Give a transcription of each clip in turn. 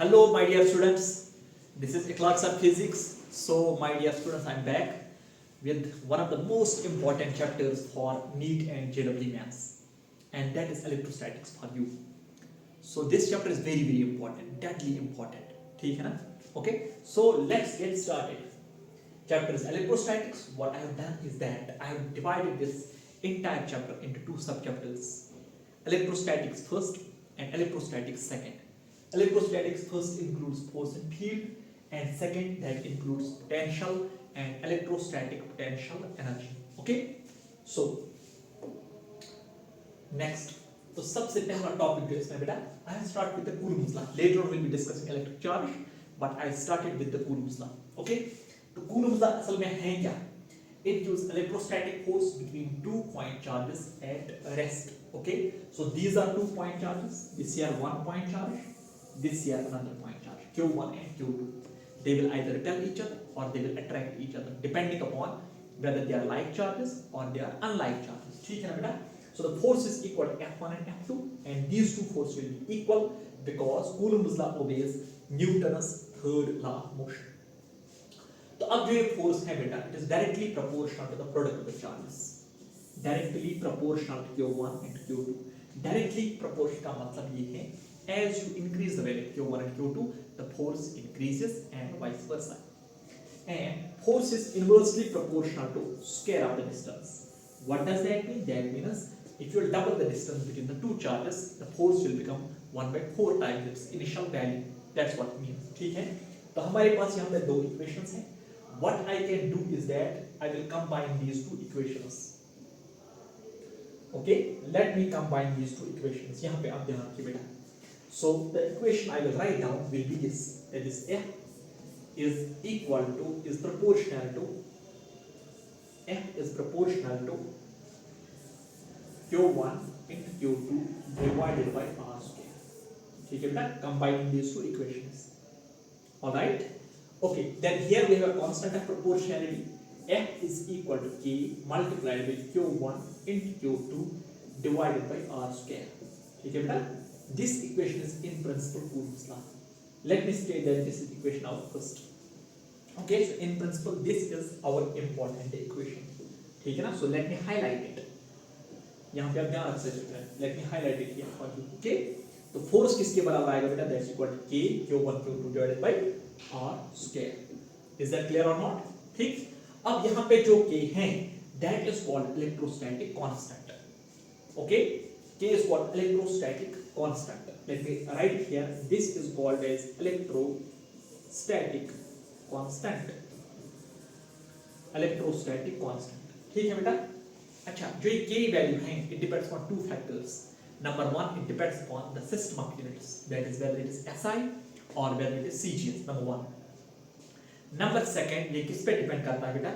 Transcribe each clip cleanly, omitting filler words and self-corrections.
Hello my dear students, this is Ikhlaq Sir Physics. So my dear students, I am back with one of the most important chapters for NEET and JEE maths, and that is electrostatics for you. So this chapter is very important, deadly important. ठीक है ना? Okay, so let's get started. Chapter is electrostatics. What I have done is that I have divided this entire chapter into two sub-chapters: electrostatics first and electrostatics second. Electrostatics first includes force and field, and second that includes potential and electrostatic potential energy. Okay, so next, तो सबसे पहला topic जो इसमें बेटा, I will start with the Coulombs law. Later on we'll be discussing electric charge, but I started with the Coulombs law. Okay, तो Coulombs law असल में है क्या? It gives electrostatic force between 2 point charges at rest. Okay, so these are 2 point charges. This here 1 point charge. This here another point charge, Q1 and Q2. They will either repel each other or they will attract each other depending upon whether they are like charges or they are unlike charges. ठीक है ना बेटा? So the force is equal to F1 and F2, and these two forces will be equal because Coulomb's law obeys Newton's third law of motion. तो अब जो ये force है बेटा, it is directly proportional to the product of the charges. Directly proportional to Q1 and Q2. Directly proportional का मतलब ये है, as you increase the value of Q1 and Q2, the force increases and vice versa. And force is inversely proportional to square of the distance. What does that mean? That means if you will double the distance between the two charges, the force will become 1/4 times its initial value. That's what it means. ठीक है? तो हमारे पास यहाँ पे दो equations हैं. What I can do is that I will combine these two equations. Okay? Let me combine these two equations. यहाँ पे आप ध्यान रखिए बेटा. So the equation I will write down will be this. That is F is proportional to Q1 into Q2 divided by R square. ठीक है बेटा? Combining these two equations. Alright? Okay. Then here we have a constant of proportionality. F is equal to K multiplied by Q1 into Q2 divided by R square. ठीक है बेटा? This equation is in principle Coulomb's law. Let me state that this is equation out first. Okay, so in principle this is our important equation. ठीक है ना? So let me highlight it. यहाँ पे आप ध्यान रख सकते हैं. Let me highlight it here for you. Okay, तो force किसके बराबर आएगा बेटा? That's equal to K Q1 Q2 divided by R square. Is that clear or not? ठीक. अब यहाँ पे जो K है, that is called electrostatic constant. Okay, K is called electrostatic constant. Let me write here. This is called as electrostatic constant. Electrostatic constant. ठीक है बेटा? अच्छा, जो ये K value है, it depends on two factors. Number one, it depends upon the system of units. That is whether it is SI or whether it is CGS. Number one. Number second, ये किस पे depend करता है बेटा?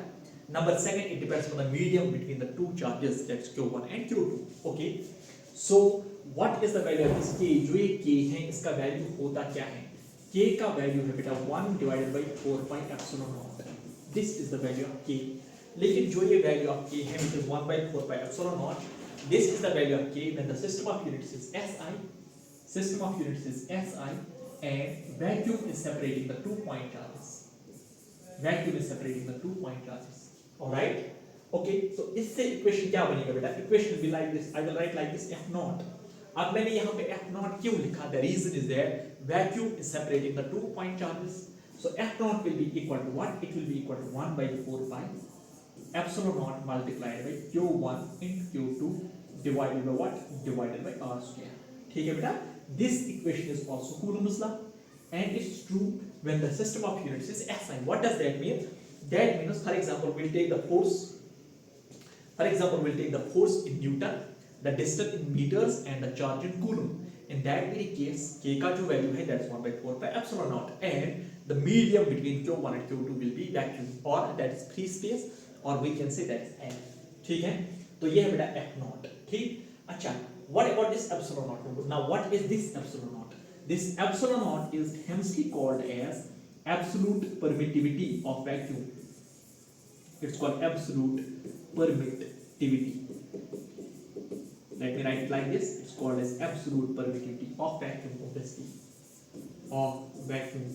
Number second, it depends on the medium between the two charges. That's Q1 and Q2. Okay. So what is the value of this K? जो ये K है, इसका value होता क्या है? K का value है बेटा 1 divided by 4 pi epsilon naught. This is the value of K. लेकिन जो ये value of K है, which is 1 by 4 pi epsilon naught, this is the value of K when the system of units is SI. System of units is SI, and vacuum is separating the 2 point charges. Vacuum is separating the 2 point charges. All right? Okay, so इससे equation क्या बनेगा बेटा? Equation will be like this. I will write like this F naught. अब मैंने यहाँ पे F naught क्यों लिखा? The reason is that vacuum is separating the 2 point charges. So F naught will be equal to what? It will be equal to 1 by 4 pi epsilon naught multiplied by Q1 into Q2 divided by what? Divided by R square. ठीक है बेटा? This equation is also Coulomb's law, and it's true when the system of units is SI. What does that mean? That means, for example, we'll take the force. For example, we'll take the force in Newton, the distance in meters, and the charge in Coulomb. In that very case, K का जो value है, that's 1 by 4 pi epsilon naught, and the medium between Q1 and Q2 will be vacuum, or that is free space, or we can say that is air. ठीक है? तो ये है बेटा F naught. ठीक? अच्छा, what about this epsilon naught? Now, what is this epsilon naught? This epsilon naught is hence called as absolute permittivity of vacuum. It's called absolute permittivity. Let me write it like this. It's called as absolute permittivity of vacuum, obviously. Of vacuum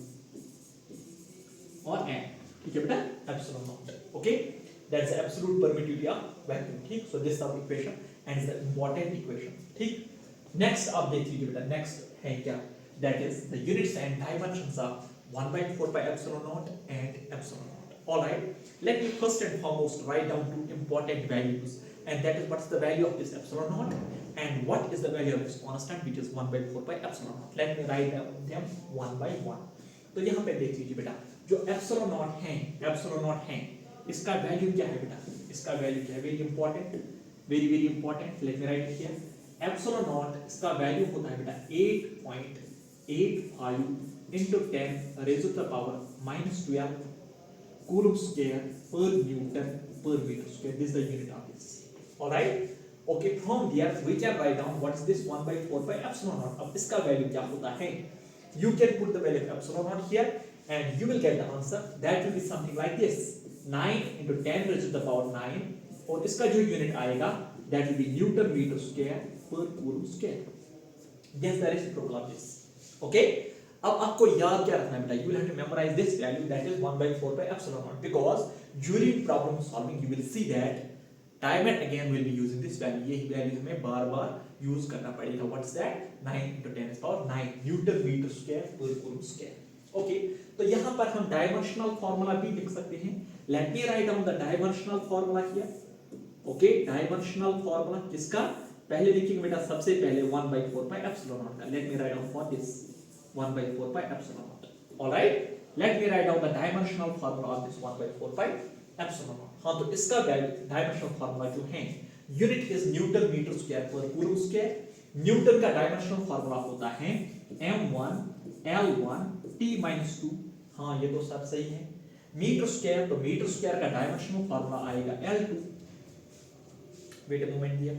or air. ठीक है बेटा, epsilon naught. Okay, that's the absolute permittivity of vacuum. ठीक, so this is our equation and is the important equation. ठीक, next आप देख लीजिए बेटा, next है क्या? That is the units and dimensions of 1/4 pi epsilon naught and epsilon naught. All right, let me first and foremost write down two important values, and that is what's the value of this epsilon naught and what is the value of this constant which is 1/4 pi epsilon naught. Let me write them one by one. तो यहाँ पे देख लीजिए बेटा, जो epsilon naught है, इसका value क्या है बेटा? इसका वैल्यू क्या है? Very important, very important. Late me right it here. epsilon naught इसका वैल्यू होता है बेटा 8.85 into 10 raised to the power -12 Coulomb square per Newton per meter square. This is the unit of this. All right. Okay. From there we can write down what is this 1/4 pi epsilon naught. अब इसका value क्या होता है? You can put the value of epsilon naught here, and you will get the answer. That will be something like this: 9 into 10 raised to the power 9. और इसका जो unit आएगा, that will be Newton meter square per Coulomb square. This is the reciprocal of this. Okay. अब आपको याद क्या रखना है बेटा? You will have to memorize this value, that is 1/4 pi epsilon naught, because during problem solving you will see that time and again we'll be using this value. यही value हमें बार-बार यूज करना पड़ेगा. What's that? 9 into 10 is power 9 Newton meter square per Coulomb square. Okay. तो यहाँ पर हम dimensional formula भी लिख सकते हैं. Let me write down the dimensional formula here. Okay. Dimensional formula किसका? पहले लिखेंगे बेटा, सबसे पहले 1/4 pi epsilon naught का. Let me write down for this 1/4 pi epsilon naught. All right. Let me write down the dimensional formula of this 1/4 pi epsilon naught. हाँ, तो इसका डायमेंशनल फॉर्मूला जो है, unit is newton metre square per coulomb square. Newton का dimensional formula होता है m1 l1 t-2. हाँ, ये तो सब सही है. मीटर स्क्वायर, तो मीटर स्क्वायर का डायमेंशनल फॉर्मूला आएगा l2. Wait a moment here.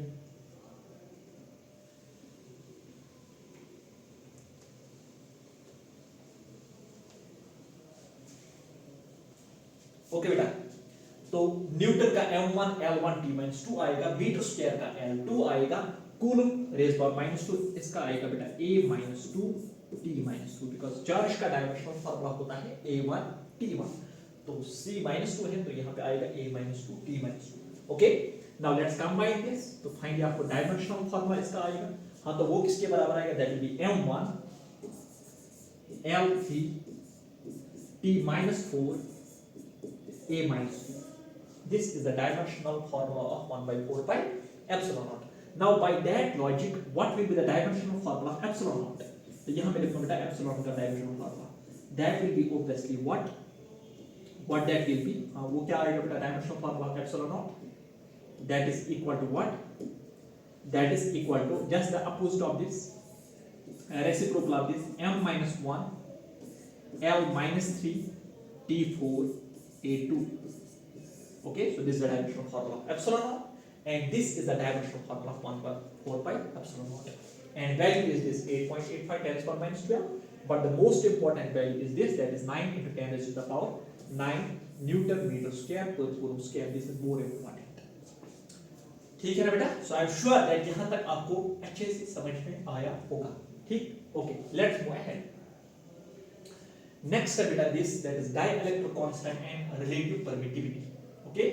Okay बेटा, तो न्यूटन का m1 l1 t-2 आएगा, मीटर स्क्वायर का l2 आएगा, कूलम रेज़ पावर -2 इसका आएगा बेटा a-2 t-2, बिकॉज़ चार्ज का डायमेंशनल फार्मूला होता है a1 t1. तो c-2 है, तो यहाँ पे आएगा a-2 t-2. Okay, now let's combine this. तो फाइंड आपको डायमेंशनल फार्मूला इसका आएगा. हाँ, तो वो किसके बराबर आएगा? That will B m1 l3 t-4 a-2. This is the dimensional formula of 1/4 pi epsilon naught. Now by that logic, what will be the dimensional formula of epsilon naught? तो यहाँ पे लिखो बेटा epsilon का dimensional formula. That will be obviously what? What that will be? वो क्या आएगा बेटा? dimensional formula of epsilon naught. That is equal to what? That is equal to just the opposite of this, reciprocal of this, m-1 l-3 t4 a2. Okay, so this is the dimensional formula of epsilon naught, and this is the dimensional formula of 1/4 pi epsilon naught. And value is this 8.85 10 to the power -12. But the most important value is this, that is 9 into 10 raised to the power 9 Newton meter square per Coulomb square. This is more important. ठीक है ना बेटा? So I am sure that यहाँ तक आपको अच्छे से समझ में आया होगा. ठीक? Okay, let's move ahead. Next बेटा, this, that is dielectric constant and relative permittivity. Okay,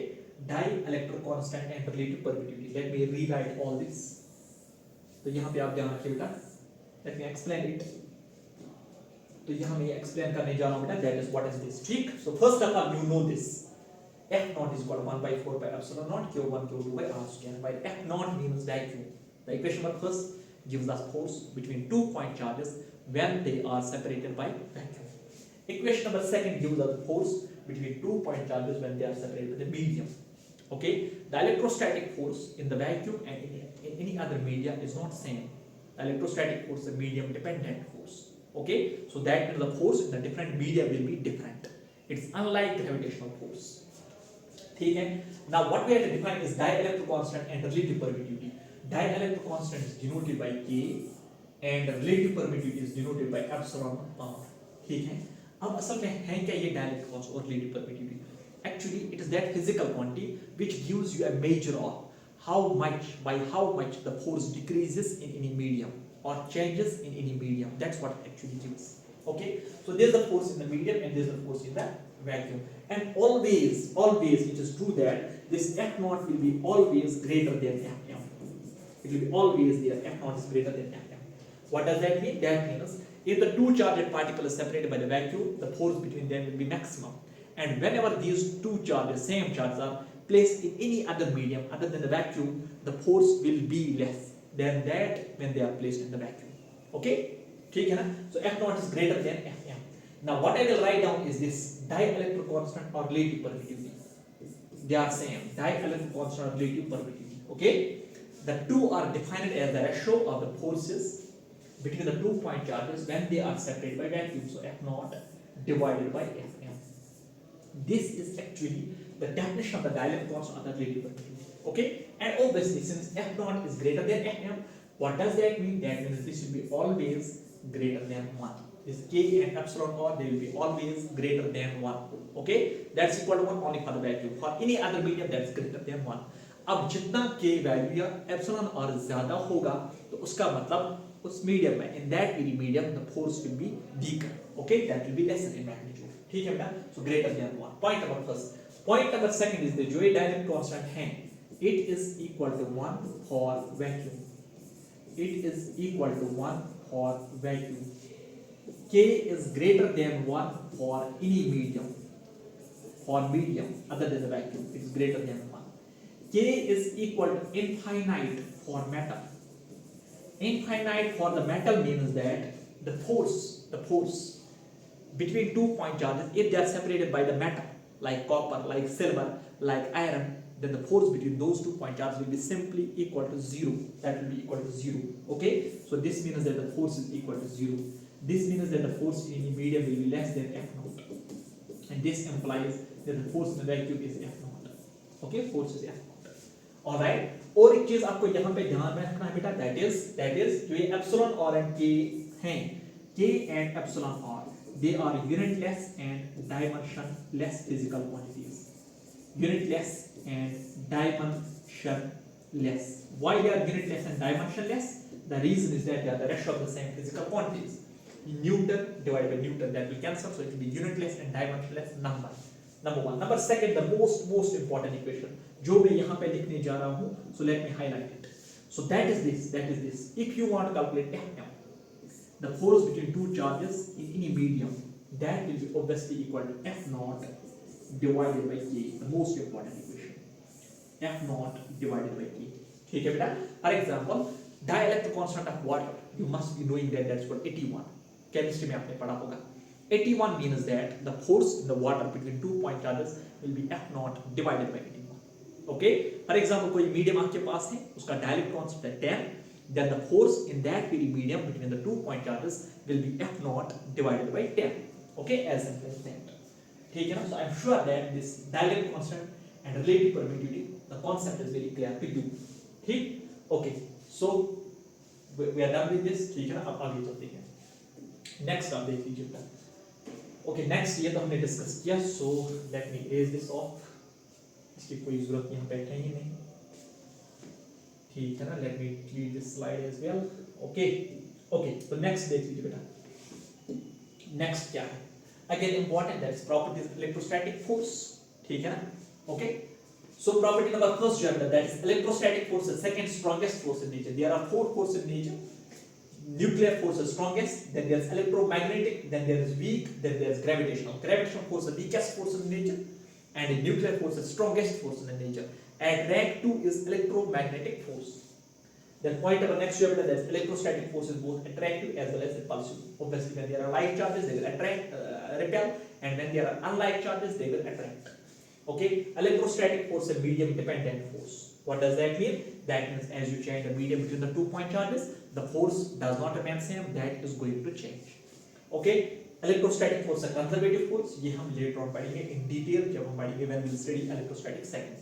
dielectric constant and relative permittivity. Let me rewrite all this. तो यहाँ पे आप ध्यान रखिए बेटा. Let me explain it. तो यहाँ मैं explain करने जा रहा हूँ बेटा. That is what is this. ठीक. So first of all, you know this. F naught is equal to 1/4 pi epsilon naught Q1 Q2 by R square. While F naught means vacuum. The equation number first gives us force between 2 point charges when they are separated by vacuum. Equation number second gives us force between 2 point charges when they are separated with a medium. Okay, the electrostatic force in the vacuum and in any other media is not same. The electrostatic force is a medium dependent force. Okay, so that means the force in the different media will be different. It's unlike gravitational force. ठीक है. Now what we have to define is dielectric constant and relative permittivity. Dielectric constant is denoted by K and relative permittivity is denoted by epsilon r. ठीक है. अब असल में है क्या ये dielectric constant और relative permittivity? Actually, it is that physical quantity which gives you a measure of by how much the force decreases in any medium or changes in any medium. That's what actually gives. Okay, so there's the force in the medium and there's the force in the vacuum, and always it is true that this F naught will be always greater than Fm. It will be always there, F naught is greater than Fm. What does that mean? That means if the two charged particles are separated by the vacuum, the force between them will be maximum, and whenever these two charges, same charges, are placed in any other medium other than the vacuum, the force will be less than that when they are placed in the vacuum. Okay, ठीक है ना? So F naught is greater than Fm. Now what I will write down is this dielectric constant or relative permittivity. They are same, dielectric constant or relative permittivity. Okay, the two are defined as the ratio of the forces between the 2 point charges when they are separated by vacuum. So F naught divided by Fm. This is actually the definition of the dielectric constant or the relative permittivity. Okay, and obviously since F naught is greater than Fm, what does that mean? That means this will be always greater than 1. This K and epsilon r, they will be always greater than 1. Okay, that's equal to 1 only for the vacuum. For any other medium, that's greater than 1. अब जितना K value या epsilon r ज्यादा होगा तो उसका मतलब उस medium में, in that very medium, the force will be weaker. Okay, that will be lesser in magnitude. ठीक है बेटा? So greater than 1. Point number first. Point number second is the जो ये dielectric constant है, it is equal to 1 for vacuum. It is equal to 1 for vacuum. K is greater than 1 for any medium. For medium other than the vacuum, it is greater than 1. K is equal to infinite for metal. Infinite for the metal means that the force between 2 point charges, if they are separated by the metal, like copper, like silver, like iron, then the force between those 2 point charges will be simply equal to 0. That will be equal to 0. Okay, so this means that the force is equal to 0. This means that the force in the medium will be less than F naught, and this implies that the force in the vacuum is F naught. Okay, force is F naught. All right. और एक चीज आपको यहाँ पे ध्यान में रखना है बेटा, that is जो ये epsilon r and k हैं, K and epsilon r, they are unitless and dimensionless physical quantities. Unitless and dimensionless. Why they are unitless and dimensionless? The reason is that they are the ratio of the same physical quantities. Newton divided by Newton, that will cancel, so it will be unitless and dimensionless number. Number one. Number second, the most important equation जो मैं यहाँ पे लिखने जा रहा हूँ, so let me highlight it. So that is this. If you want to calculate Fm, the force between two charges in any medium, that will be obviously equal to F naught divided by K, the most important equation. F naught divided by K. ठीक है बेटा? For example, dielectric constant of water, you must be knowing that that's what 81. Chemistry में आपने पढ़ा होगा. 81 means that the force in the water between 2 point charges will be F naught divided by 81. Okay? For example, कोई medium आपके पास है, उसका dielectric constant है 10, then the force in that very medium between the 2 point charges will be F naught divided by 10. Okay? As simple as that. ठीक है ना? So I am sure that this dielectric constant and relative permittivity, the concept is very clear to you. ठीक? Okay. So we are done with this. ठीक है ना? अब आगे चलते हैं. Next आप देख लीजिए बेटा. Okay, next ये तो हमने डिस्कस किया, so let me erase this off. इसकी कोई जरूरत यहाँ पे है ही नहीं. ठीक है ना? Let me delete this slide as well. Okay, so next देख लीजिए बेटा. Next क्या है? Again important, that is properties of electrostatic force. ठीक है ना? Okay. So property number first जो है that is electrostatic force, the second strongest force in nature. There are 4 forces in nature. Nuclear force is strongest, then there is electromagnetic, then there is weak, then there is gravitational. Gravitational force is the weakest force in nature, and the nuclear force is strongest force in nature. And rank 2 is electromagnetic force. Then point number next chapter, that is electrostatic force is both attractive as well as repulsive. Obviously, when there are like charges, they will attract, repel, and when there are unlike charges, they will attract. Okay, electrostatic force is medium dependent force. What does that mean? That means as you change the medium between the 2 point charges, the force does not remain same, that is going to change. Okay, electrostatic force is conservative force. ये हम later on पढ़ेंगे in detail जब हम पढ़ेंगे when we will study electrostatic second.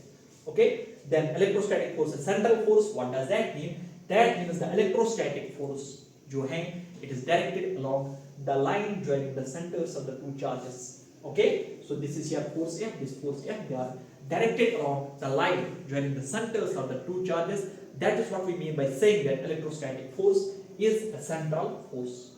Okay, then electrostatic force is central force. What does that mean? That means the electrostatic force जो है, it is directed along the line joining the centers of the two charges. Okay, so this is your force F, this force F, they are directed along the line joining the centers of the two charges. That is what we mean by saying that electrostatic force is a central force.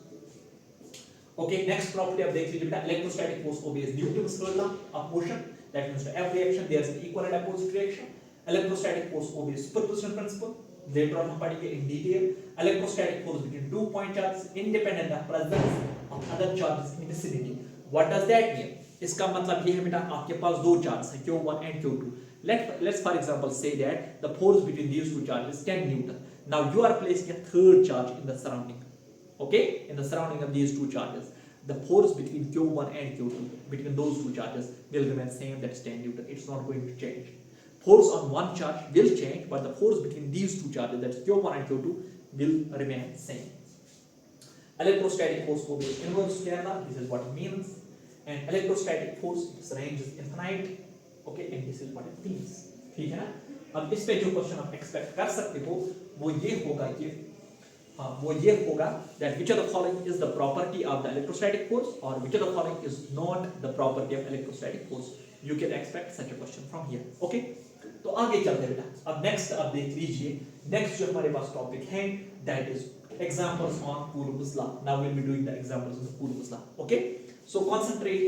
Okay, next property आप देख लीजिए बेटा, electrostatic force obeys Newton's law of motion. That means to every action there is an equal and opposite reaction. Electrostatic force obeys superposition principle. Later on हम पढ़ेंगे in detail. Electrostatic force between 2 point charges independent of presence of other charges in vicinity. What does that mean? इसका मतलब ये है बेटा, आपके पास दो charge हैं Q1 and Q2. Let's for example say that the force between these two charges is 10 Newton. Now you are placing a third charge in the surrounding. Okay, in the surrounding of these two charges, the force between Q1 and Q2, between those two charges, will remain same, that's 10 Newton. It's not going to change. Force on one charge will change, but the force between these two charges, that's Q1 and Q2, will remain same. Electrostatic force obeys inverse square law. This is what it means. And electrostatic force, its range is infinite. Okay, and this is what it means. ठीक है ना? अब इस पे जो question आप expect कर सकते हो वो ये होगा कि that which of the following is the property of the electrostatic force or which of the following is not the property of electrostatic force. You can expect such a question from here. Okay, तो आगे चलते हैं बेटा. अब next आप देख लीजिए, next जो हमारे पास टॉपिक है that is examples on Coulomb's law. Now we'll be doing the examples of the Coulomb's law. Okay, so concentrate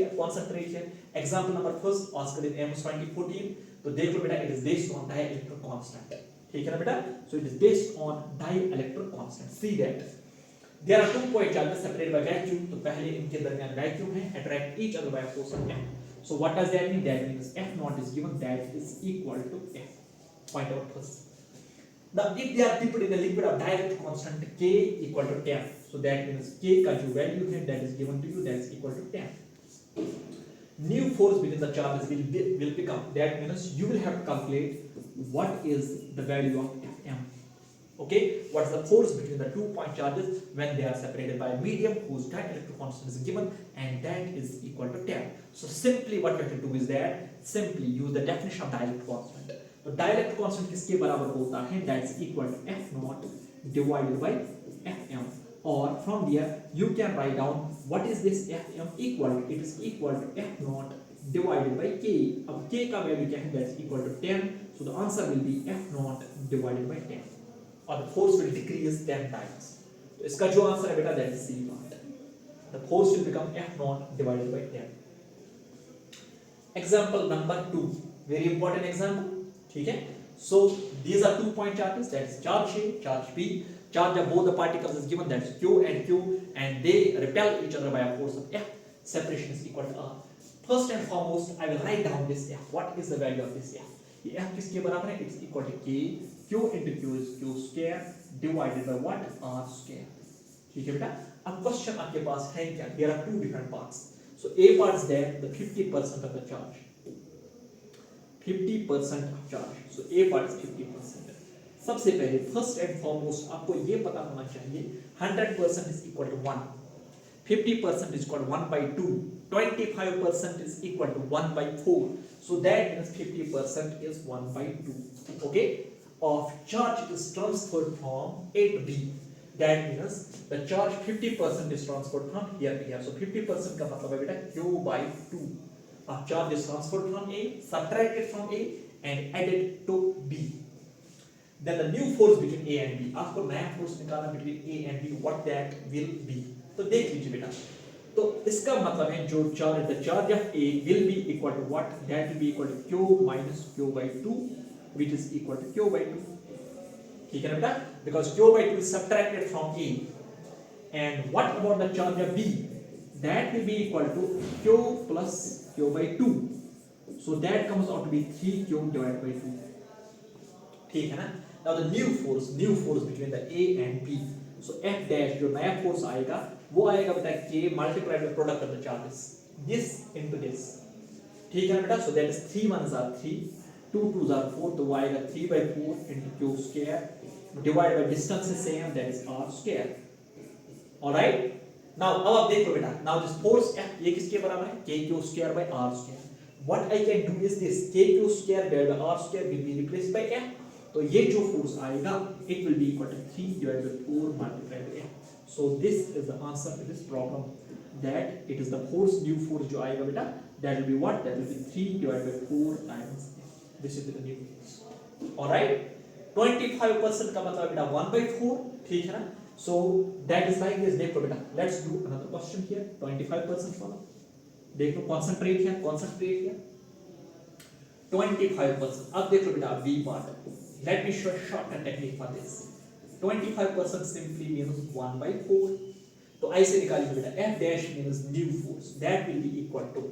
here. Example number first asked in AMS 2014. तो देख लो बेटा, it is based on dielectric constant. ठीक है ना बेटा? So it is based on dielectric constant. See that there are 2 point charges separated by vacuum. तो पहले इनके दरमियान vacuum है, attract each other by a force of F. So what does that mean? That means F naught is given, that is equal to F. Point out first. Now if they are dipped in a liquid of dielectric constant K equal to 10, so that means K का जो value है that is given to you, that is equal to 10. New force between the charges will become, that means you will have to calculate what is the value of Fm. Okay, what is the force between the 2 point charges when they are separated by a medium whose dielectric constant is given, and that is equal to 10. So simply what we have to do is that simply use the definition of dielectric constant. So dielectric constant किसके बराबर होता है? That is equal to F naught divided by Fm. Or from there you can write down what is this Fm equal to. It is equal to F naught divided by K. अब K का value क्या है? That is equal to 10. So the answer will be F naught divided by 10. Or the force will decrease 10 times. तो इसका जो answer है बेटा, that is C naught. The force will become F naught divided by 10. Example number 2. Very important example. ठीक है? So these are 2 point charges. That is charge A, charge B. Charge of both the particles is given, that is Q and Q, and they repel each other by a force of F. Separation is equal to R. First and foremost, I will write down this F. What is the value of this F? ये F किसके बराबर है? It's equal to K. Q into Q is Q square divided by what? R square. ठीक है बेटा? अब question आपके पास है क्या? There are two different parts. So A part is there, the 50% of the charge. 50% of charge. So A part is 50%. सबसे पहले first and foremost आपको ये पता होना चाहिए 100% is equal to 1, 50% is equal to 1 by 2, 25% is equal to 1 by 4. So that means 50% is 1 by 2. Okay, of charge is transferred from A to B. That means the charge 50% is transferred from here to here. So 50% का मतलब है बेटा Q by 2. Charge is transferred from A, subtracted from A and added to B. Then the new force between A and B. आपको नया force निकालना between A and B. What that will be? तो देख लीजिए बेटा. तो इसका मतलब है जो charge, the charge of A will be equal to what? That will be equal to Q minus Q by 2, which is equal to Q by 2. ठीक है ना बेटा? Because Q by 2 is subtracted from A. And what about the charge of B? That will be equal to Q plus Q by 2. So that comes out to be 3Q divided by 2. ठीक है ना? Now the new force between the A and B. So F dash जो नया force आएगा वो आएगा बेटा K multiplied by product of the charges. This into this. ठीक है ना बेटा? So that is 3 1s are 3, 2 2s are 4. तो वो आएगा 3 by 4 into Q square divided by distance is same, that is R square. Alright? Now अब आप देख लो बेटा. Now this force F ये किसके बराबर है? KQ square by R square. What I can do is this KQ square divided by R square will be replaced by F. तो ये जो फोर्स आएगा it will be equal to 3 divided by 4 multiplied by F. So this is the answer to this problem, that it is the force, new force जो आएगा बेटा, that will be what? That will be 3 divided by 4 times F. This is the new force. Alright, 25% का मतलब बेटा 1 by 4. ठीक है ना? So that is like this. देखो बेटा, let's do another question here. 25% वाला. देखो concentrate here. 25%. अब देखो बेटा V part. Let me show a shortcut technique for this. 25% simply means 1/4. तो ऐसे निकालिए बेटा. F dash means new force. That will be equal to.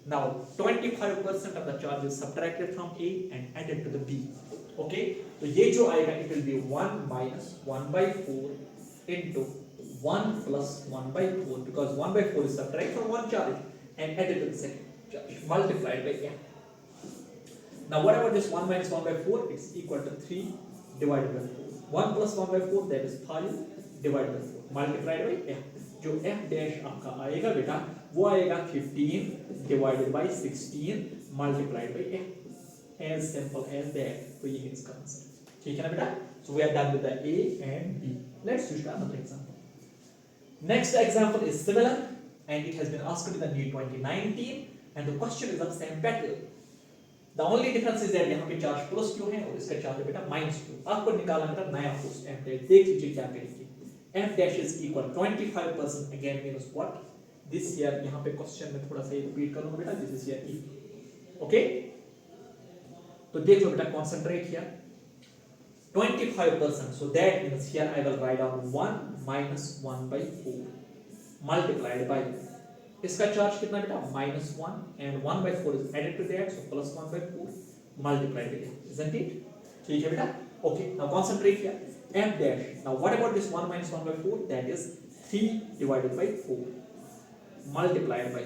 Now 25% of the charge is subtracted from A and added to the B. Okay. तो ये जो आएगा it will be 1 minus 1/4 into 1 plus 1/4 because 1/4 is subtracted from one charge and added to the second charge multiplied by M. Now what about this 1 minus 1/4? It's equal to 3 divided by 4. 1 plus 1/4 that is 5 divided by 4 multiplied by M. जो F dash आपका आएगा बेटा वो आएगा 15 divided by 16 multiplied by M. As simple as that. तो ये है इसका आंसर. ठीक है ना बेटा? So we are done with the A and B. Let's switch to another example. Next example is similar and it has been asked in the NEET 2019 and the question is of same pattern. The only difference is that यहाँ पे charge plus Q है और इसका charge है बेटा minus Q. आपको निकालना है नया फोर्स F dash. देख लीजिए क्या करेंगे. F dash is equal 25% again means what? This here यहाँ पे क्वेश्चन में थोड़ा सा रिपीट करूँगा बेटा. This is here E. Okay? तो देख लो बेटा concentrate here. 25%. So that means here I will write down 1 minus 1/4 multiplied by इसका चार्ज कितना बेटा -1 and 1/4 is added to that so plus 1/4 multiplied by that. Isn't it? ठीक है बेटा. Okay. Now concentrate here. F dash. Now what about this 1 minus 1/4? That is 3 divided by 4 multiplied by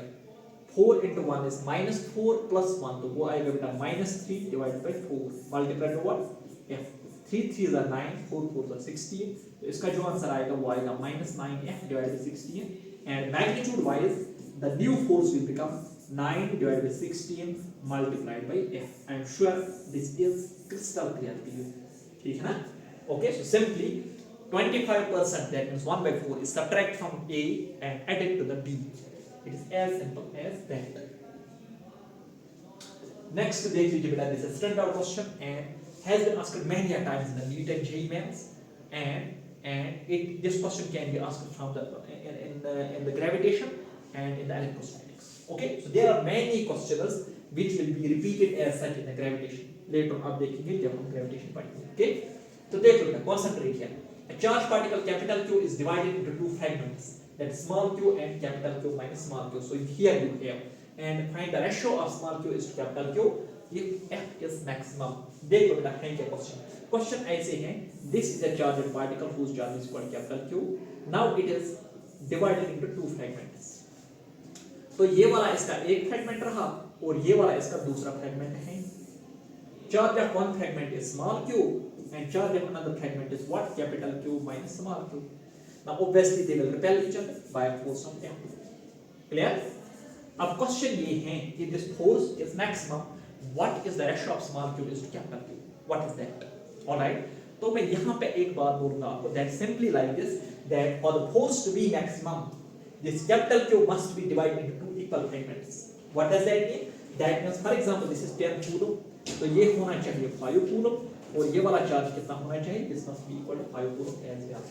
4 into 1 is -4 plus 1 तो वो आएगा बेटा -3 divided by 4 multiplied by what? F. 3 3s are 9, 4 4s are 16. तो इसका जो आंसर आएगा वो आएगा -9F divided by 16 and magnitude wise the new force will become 9 divided by 16 multiplied by F. I am sure this is crystal clear to you. ठीक है ना? Okay, so simply 25% that means 1/4 is subtracted from A and added to the B. It is as simple as that. Next देख लीजिए बेटा this is standard question and has been asked many a times in the NEET and JEE mains and this question can be asked from the in the gravitation and in the electrostatics. Okay, so there are many questions which will be repeated as such in the gravitation. Later on आप देखेंगे जब हम gravitation पढ़ेंगे. Okay, तो देख लो concentrate here. A charged particle capital Q is divided into two fragments that is small q and capital Q minus small q. So here you have and find the ratio of small q is to capital Q if F is maximum. देख लो बेटा है क्या question ऐसे है. This is a charged particle whose charge is equal to capital Q. Now it is divided into two fragments. तो ये वाला इसका एक फ्रेगमेंट रहा और ये वाला इसका दूसरा फ्रेगमेंट है. Charge of one fragment is small q and charge of another fragment is what? Capital Q minus small q. Now obviously they will repel each other by a force of F. Clear? अब question ये है कि this force is maximum. What is the ratio of small q is to capital Q? What is that? All right. तो मैं यहाँ पे एक बात बोलूँगा आपको that simply like this that for the force to be maximum this capital Q must be divided into two equal fragments. What does that mean? That means for example this is 10 coulomb तो ये होना चाहिए 5 coulomb और ये वाला charge कितना होना चाहिए? This must be equal to 5 coulomb as well.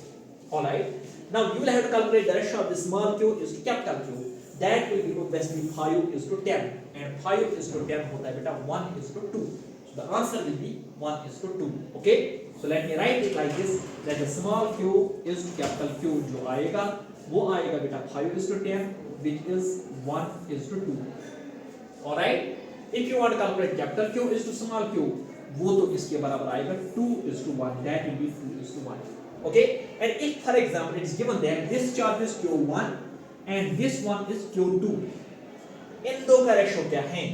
All right. Now you will have to calculate the ratio of the small q is to capital Q. That will be obviously 5 is to 10 and 5 is to 10 होता है बेटा 1 is to 2. So the answer will be 1 is to 2. Okay. So let me write it like this that the small q is to capital Q जो आएगा वो आएगा बेटा 5 is to 10 which is 1 is to 2. All right. If you want to calculate capital Q is to small q वो तो इसके बराबर आएगा 2 is to 1. That will be 2 is to 1. Okay. And if for example it is given that this charge is Q1 and this one is Q2 इन दो का ratio क्या है?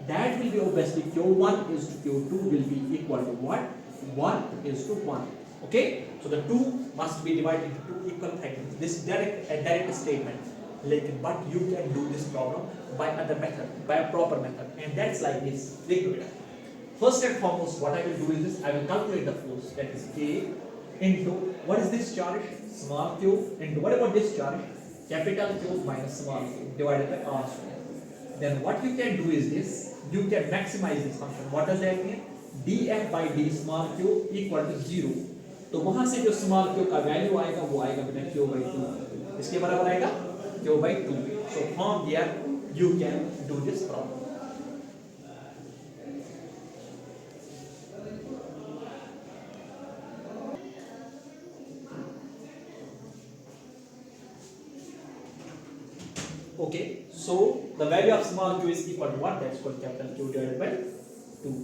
That will be obviously Q1 is to Q2 will be equal to what? 1 is to 1. Okay. So the two must be divided into two equal fragments. This is direct statement. But you can do this problem by other method, by a proper method, and that's like this. First and foremost, what I will do is this: I will calculate the force that is K into what is this charge? Small q into what about this charge? Capital Q minus small q divided by r square. Then what you can do is this: you can maximize this function. What does that mean? df by d small q equal to 0. तो तो वहां से जो small q का value आएगा वो आएगा बेटा q/2, इसके बराबर आएगा q/2. So from there you can do this problem. Okay, so the value of small q is equal to what? That's called capital Q divided by 2.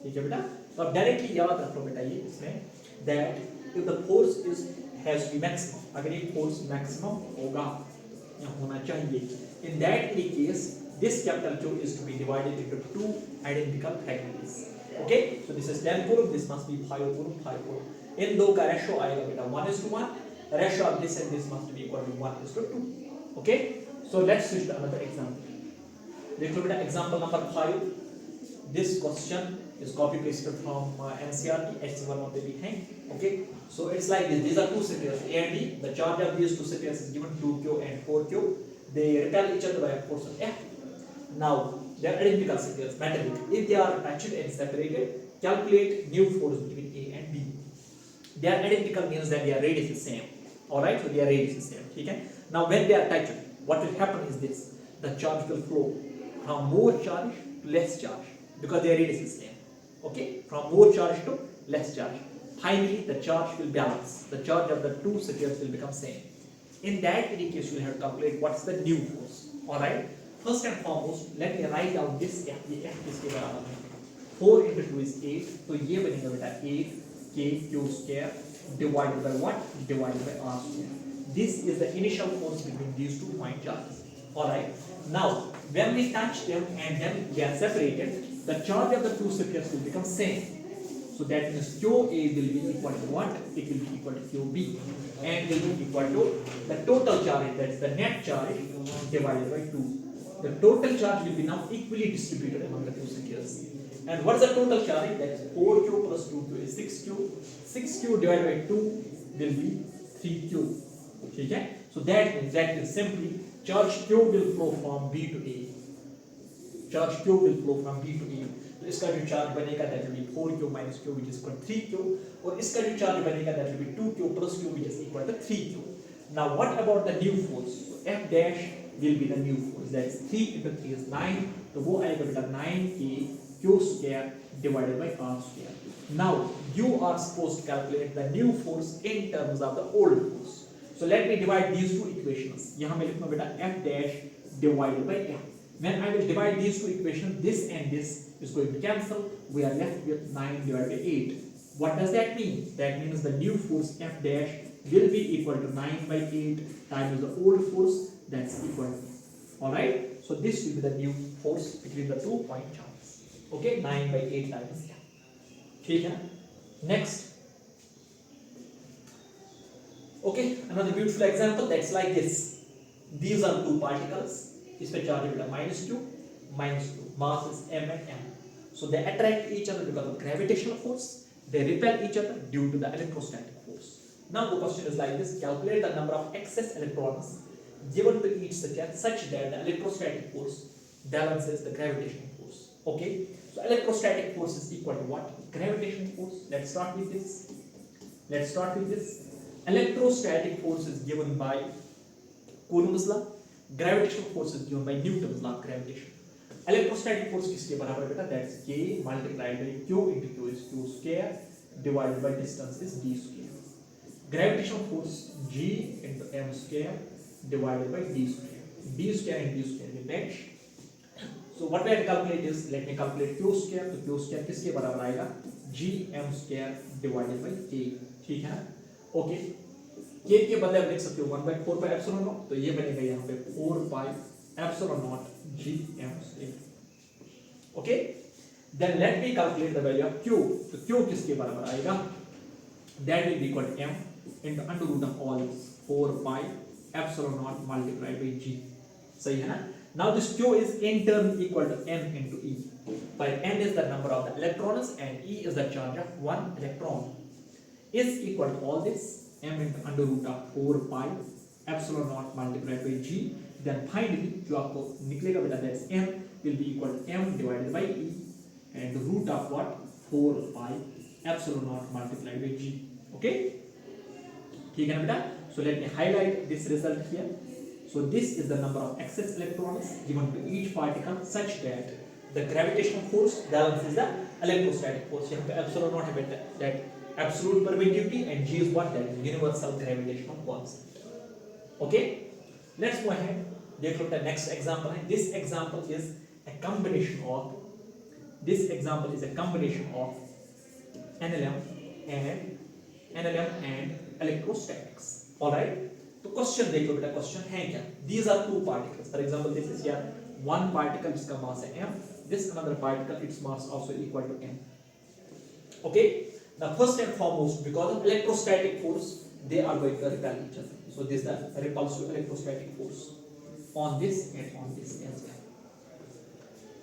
ठीक है बेटा. तो अब डायरेक्टली याद रख लो बेटा ये इसमें that if the force is has to be maximum, अगर ये force maximum होगा या होना चाहिए, in that any case this capital Q is to be divided into two identical fragments. Okay, so this is 10 coulomb, this must be 5 coulomb, 5 coulomb. इन दो का ratio आएगा बेटा 1:1. Ratio of this and this must be equal to 1:2. Okay, so let's switch to another example. देखो बेटा example number 5. This question is copy pasted from NCERT HC1 of the thing. Okay, so it's like this. These are two spheres A and B. The charge of these two spheres is given 2q and 4q. They repel each other by a force of F. Now they are identical spheres, metallic. If they are attached and separated, calculate new force between A and B. They are identical means that their radius is same. All right, so their radius is same. Okay. Now when they are attached, what will happen is this: the charge will flow from more charge to less charge because their radius is same. Okay, from more charge to less charge. Finally, the charge will balance. The charge of the two spheres will become same. In that case, you will have to calculate what's the new force. All right. First and foremost, let me write down this F. ये F किसके बराबर है? 4 into 2 is 8. तो ये बनेगा बेटा 8kq square divided by what? Divided by r square. This is the initial force between these 2 point charges. All right. Now, when we touch them and then they are separated, the charge of the two spheres will become same. So that means QA will be equal to what? It will be equal to QB and will be equal to the total charge, that is the net charge divided by 2. The total charge will be now equally distributed among the two spheres. And what is the total charge? That is 4q plus 2q is 6q. 6q divided by 2 will be 3q. Okay? So that is simply charge Q will flow from B to A. Charge Q will flow from B to A. तो इसका जो charge बनेगा that will be 4q minus q which is equal to 3q, और इसका जो charge बनेगा that will be 2q plus q which is equal to 3q. Now what about the new force? So F dash will be the new force, that is 3 into 3 is 9, तो वो आएगा बेटा 9kq square divided by r square. Now you are supposed to calculate the new force in terms of the old force. So let me divide these two equations. यहाँ मैं लिखूँगा बेटा F dash divided by F. When I will divide these two equations, this and this is going to cancel. We are left with 9 divided by 8. What does that mean? That means the new force F dash will be equal to 9 by 8 times the old force, that's equal to. Alright? So this will be the new force between the 2 point charges. Okay? 9 by 8 times F. ठीक है? Next. Okay, another beautiful example that's like this. These are two particles. इस पे charge बेटा -q, mass is m and m. So they attract each other because of gravitational force. They repel each other due to the electrostatic force. Now the question is like this: calculate the number of excess electrons given to each sphere such that the electrostatic force balances the gravitational force. Okay, so electrostatic force is equal to what? Gravitational force. Let's start with this. Electrostatic force is given by Coulomb's law. Gravitational force is given by Newton's law of gravitation. Electrostatic force किसके बराबर बेटा? That's k multiplied by q into q is q square divided by distance is d square. Gravitational force g into m square divided by d square. D square and d square will match. So what we have to calculate is, let me calculate q square. तो q square किसके बराबर आएगा? g m square divided by k. ठीक है? Okay, k के बदले आप लिख सकते हो 1/4 by epsilon naught, तो ये बनेगा यहाँ पे 4 pi epsilon naught g m square. Okay, then let me calculate the value of q. तो q किसके बराबर आएगा? That will be equal to m into under root of all this 4 pi epsilon naught multiplied by g. सही है ना? Now this q is in turn equal to m into e, where m is the number of the electrons and e is the charge of one electron. Is equal to all this m into under root of 4 pi epsilon naught multiplied by g. Then finally जो आपको निकलेगा बेटा that's m will be equal to m divided by e and root of what? 4 pi epsilon naught multiplied by g. Okay, ठीक है ना बेटा? So let me highlight this result here. So this is the number of excess electrons given to each particle such that the gravitational force balances the electrostatic force. यहाँ पे epsilon naught है बेटा, that absolute permittivity, and g is what? That is universal gravitational constant. Okay, let's go ahead. देख लो the next example है. This example is a combination of NLM and electrostatics. All right. तो question देख लो बेटा, question है क्या? These are two particles. For example, this is here one particle जिसका mass है m. This another particle, its mass also equal to m. Okay. Now first and foremost, because of electrostatic force, they are going to repel each other. So this is the repulsive electrostatic force on this and on this as well.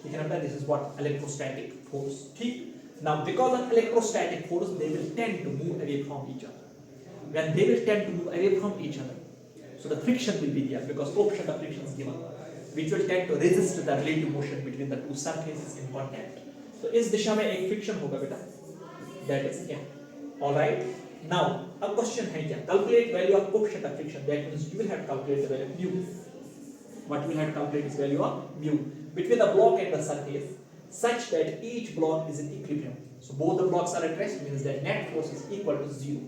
ठीक है ना बेटा? This is what electrostatic force. ठीक. Now because of electrostatic force, they will tend to move away from each other. When they will tend to move away from each other, so the friction will be there because coefficient of friction is given, which will tend to resist the relative motion between the two surfaces in contact. So इस दिशा में एक friction होगा बेटा, that is क्या? All right. Now अब question है क्या? Calculate value of coefficient of friction. That means you will have to calculate the value of mu. What you will have to calculate is value of mu between the block and the surface, such that each block is in equilibrium. So both the blocks are at rest, means that net force is equal to 0.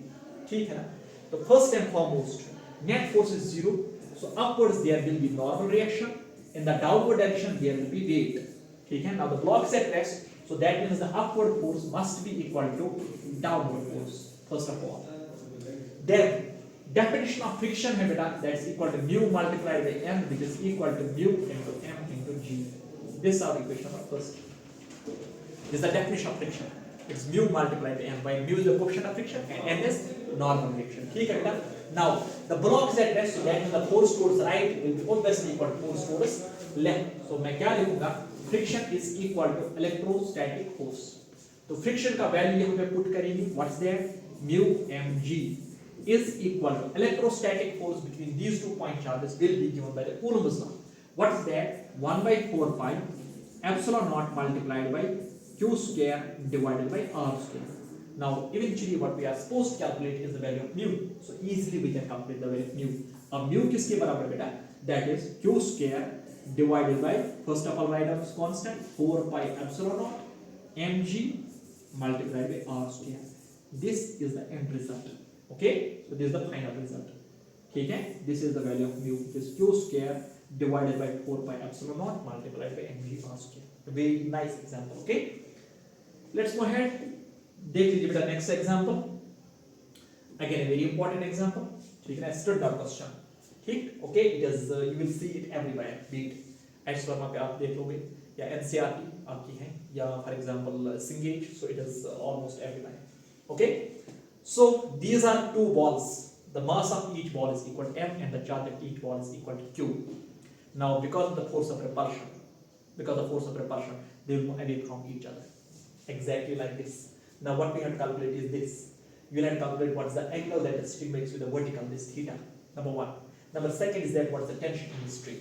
ठीक है ना? तो first and foremost, net force is 0. So upwards there will be normal reaction. In the downward direction there will be weight. ठीक है? Now the block is at rest, so that means the upward force must be equal to downward force. First of all, then definition of friction है बेटा, that's equal to mu multiplied by m, which is equal to mu into m into g. This is our equation of first. This is the definition of friction. It's mu multiplied by m. By mu is the coefficient of friction and n is normal reaction. ठीक है बेटा? Now the block is at rest, so that means the force towards right will be obviously equal to force towards left. So मैं क्या लिखूंगा? Friction is equal to electrostatic force. तो friction का value यहाँ पे put करेंगे. What's that? Mu mg is equal to electrostatic force between these 2 point charges will be given by the Coulombs law. What is that? 1 by 4 pi epsilon naught multiplied by q square divided by r square. Now eventually what we are supposed to calculate is the value of mu. So easily we can calculate the value of mu. अब mu किसके बराबर बेटा? That is q square divided by, first of all write down this constant, 4 pi epsilon naught mg multiplied by r square. This is the end result. Okay, so this is the final result. ठीक है? This is the value of mu, which is q square divided by 4 pi epsilon naught multiplied by mg r square. A very nice example. Okay, let's go ahead. देख लीजिए बेटा next example. Again a very important example. ठीक है ना? Standard question. ठीक? Okay, it is you will see it everywhere. Be it एस्ट्रोमा पे आप देख लोगे या NCERT आपकी है या for example Singate, so it is almost everywhere. Okay, so these are two balls. The mass of each ball is equal to m and the charge of each ball is equal to q. Now because of the force of repulsion, they will move away from each other. Exactly like this. Now what we have to calculate is this. You will have to calculate what is the angle that the string makes with the vertical, this theta. Number one. Number second is that what is the tension in the string.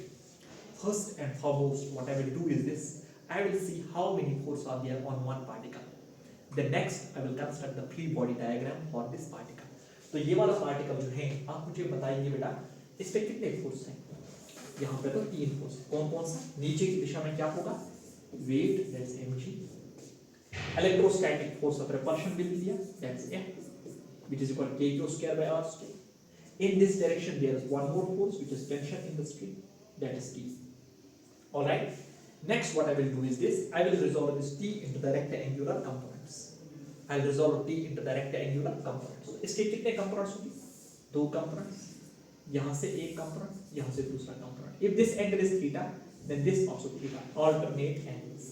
First and foremost, what I will do is this. I will see how many forces are there on one particle. Then next, I will construct the free body diagram for this particle. तो ये वाला particle जो है आप मुझे बताइए बेटा इस पे कितने फोर्स हैं? यहाँ पे तो 3 फोर्स। कौन कौन सा? नीचे की दिशा में क्या होगा? Wait, that's mg. Electrostatic force of repulsion will be there, that's F, which is equal to kq square by r square. In this direction there is one more force which is tension in the string, that is T. Alright, next what I will do is this. I will resolve this T into the rectangular components. I will resolve T into the rectangular components. So इसके कितने components होंगे? 2 components. यहाँ से एक component, यहाँ से दूसरा component. If this angle is theta, then this also theta. Alternate angles.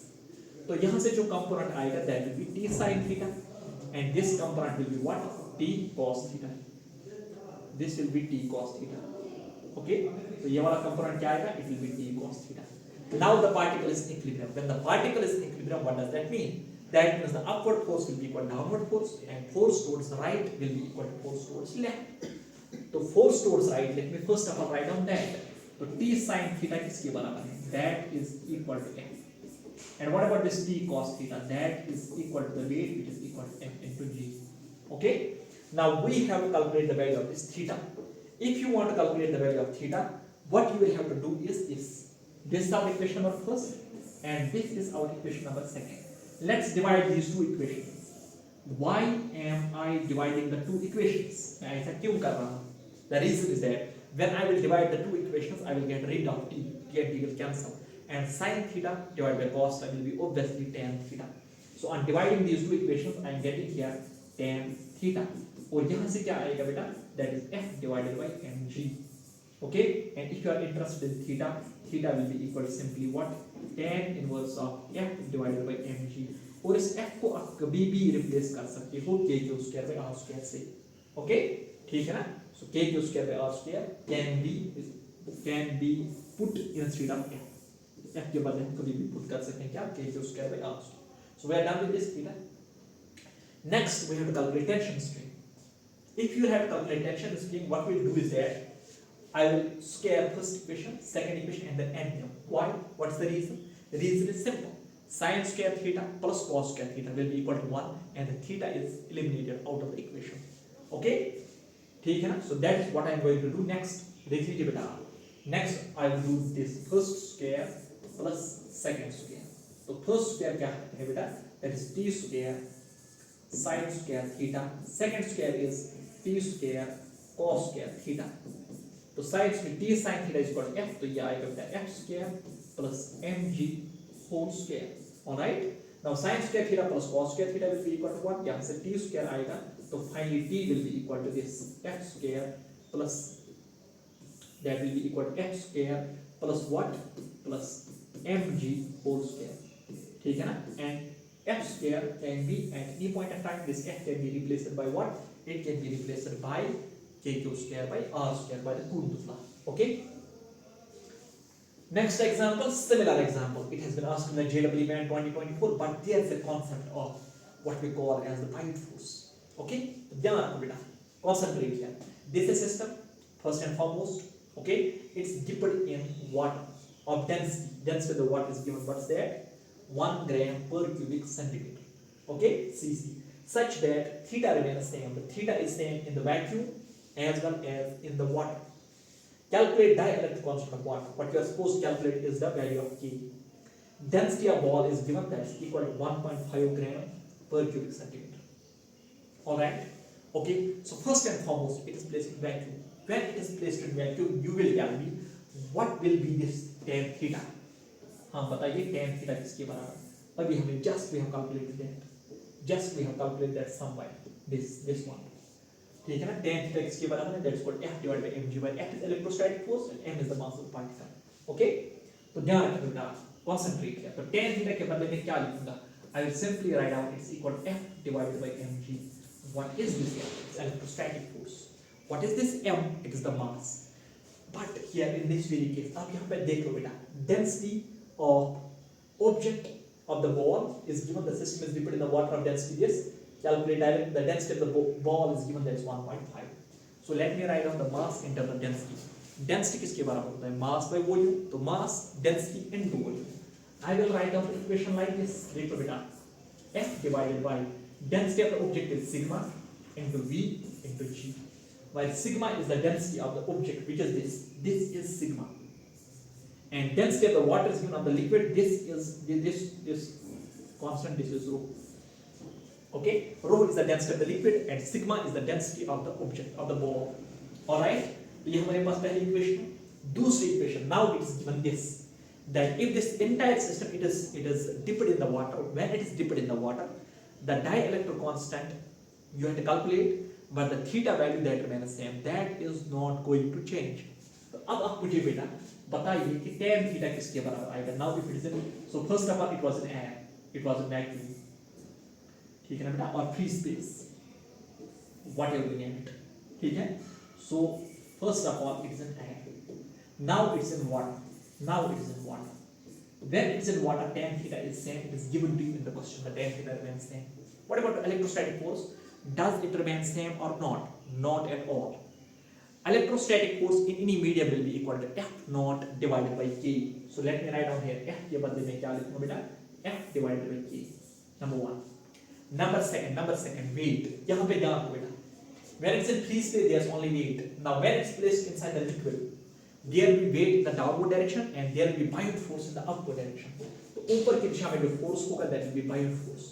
तो यहाँ से जो component आएगा that will be t sin theta, and this component will be what? T cos theta. This will be t cos theta. Okay? तो ये वाला component क्या आएगा? It will be t cos theta. Now the particle is in equilibrium. When the particle is in equilibrium, what does that mean? That means the upward force will be equal to downward force, and force towards the right will be equal to force towards left. तो force towards right, let me first of all write down that. तो t sin theta किसके बराबर है? That is equal to m. And what about this t cos theta? That is equal to the weight, which is equal equal to m into g. Okay. Now we have to calculate the value of this theta. If you want to calculate the value of theta, what you will have to do is this. This is our equation number first, and this is our equation number second. Let's divide these two equations. Why am I dividing the two equations? The reason is that when I will divide the two equations, I will get rid of t. T and t will cancel, and sin theta divided by cos theta will be obviously tan theta. So on dividing these two equations, I am getting here tan theta. और यहाँ से क्या आएगा बेटा? That is f divided by mg. Okay, and if you are interested in theta, theta will be equal to simply what? Tan inverse of f divided by mg. और इस f को आप कभी भी रिप्लेस कर सकते हो k के स्क्वायर by r स्क्वायर से. Okay, ठीक है ना? So k के square by r square can be put instead of f. f के बदले हम कभी भी put कर सकते हैं क्या? k के square by r square. So we are done with this theta. Next, we have to calculate tension strain. If you have to calculate tension strain, what we will do is that I will square first equation, second equation, and then end them. Why? What's the reason? The reason is simple. Sin square theta plus cos square theta will be equal to 1, and the theta is eliminated out of the equation. Okay? ठीक है ना? So that is what I am going to do next. देख लीजिए बेटा. Next, I will do this first square plus second square. तो first square क्या है बेटा? That is t square sin square theta. Second square is t square cos square theta. तो sin में t sin theta is equal to f, तो ये आएगा बेटा f square plus mg whole square. Alright. Now sin square theta plus cos square theta will be equal to what? यहाँ से t square आएगा, तो finally t will be equal to this f square plus that will be equal to f square plus what? Plus mg whole square. ठीक है ना? And f square can be at any point of time, this f can be replaced by what? It can be replaced by kq square by r square by the Coulombs law. Okay. Next example, similar example. It has been asked in the JEE band 2024, but there is a concept of what we call as the bite force. Okay. ध्यान रखो बेटा. Concentrate here. This is system. First and foremost. Okay. It's dipped in water of density. Density of the water is given. What's that? 1 gram per cubic centimeter. Okay, cc. Such that theta remains same. The theta is same in the vacuum as well as in the water. Calculate dielectric constant of water. What you are supposed to calculate is the value of K. Density of ball is given, that is equal to 1.5 gram per cubic centimeter. Alright. Okay. So first and foremost, it is placed in vacuum. When it is placed in vacuum, you will tell me what will be this tan theta. हाँ बताइए tan theta किसके बराबर? अभी हमने just we have calculated that somewhere this one. ठीक है ना? Tan theta किसके बराबर है? That's called f divided by mg, where f is electrostatic force and m is the mass of the particle. Okay? तो ध्यान रखिए बेटा, concentrate here. तो tan theta के बदले में क्या लिखूंगा? I will simply write out it's equal to f divided by mg. What is this f? It's electrostatic force. What is this m? It is the mass. But here in this very case, अब यहाँ पे देख लो बेटा, density of object of the ball is given, the system is dipped in the water of density this. Calculate direct the density of the ball is given, that is 1.5. So let me write down the mass in terms of density. Density किसके बराबर होता है? Mass by volume. तो mass density into volume. I will write down the equation like this. देखो बेटा, f divided by density of the object is sigma into v into g. While sigma is the density of the object, which is this. This is sigma. And density of the water is given of the liquid. This is constant. This is rho. Okay, rho is the density of the liquid, and sigma is the density of the object of the ball. All right. तो ये हमारे पास पहली equation. दूसरी equation. Now it is given this, that if this entire system it is dipped in the water. When it is dipped in the water, the dielectric constant you have to calculate, but the theta value that remains same. That is not going to change. तो अब आप मुझे बेटा बताइए कि tan theta किसके बराबर आएगा? Now if it is in, so first of all it was in air, it was in vacuum, ठीक है ना बेटा, और free space, whatever we name it, ठीक है? So first of all it is in air, now it's in water, when it's in water tan theta is same, it is given to you in the question, the tan theta remains same. What about the electrostatic force? Does it remain same or not? Not at all. Electrostatic force in any medium will be equal to F naught divided by K. So let me write down here F के बदले में क्या लिखूंगा बेटा? F divided by K. Number one. Number second, weight. यहाँ पे ध्यान रखो बेटा. When it's in free space, there's only weight. Now, when it's placed inside the liquid, there will be weight in the downward direction and there will be buoyant force in the upward direction. तो ऊपर की दिशा में जो force होगा, that will be buoyant force.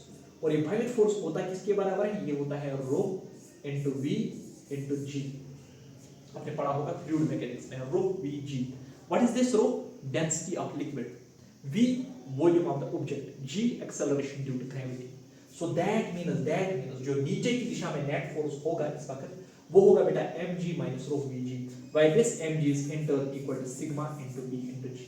और ये buoyant force होता है किसके बराबर है? ये होता है rho into V into G. आपने पढ़ा होगा fluid mechanics में, rho V G. What is this rho? Density of liquid. V, volume of the object. G, acceleration due to gravity. So that means जो नीचे की दिशा में net force होगा इस वक्त वो होगा बेटा mg minus rho vg. Why this mg is in turn equal to sigma into v into g.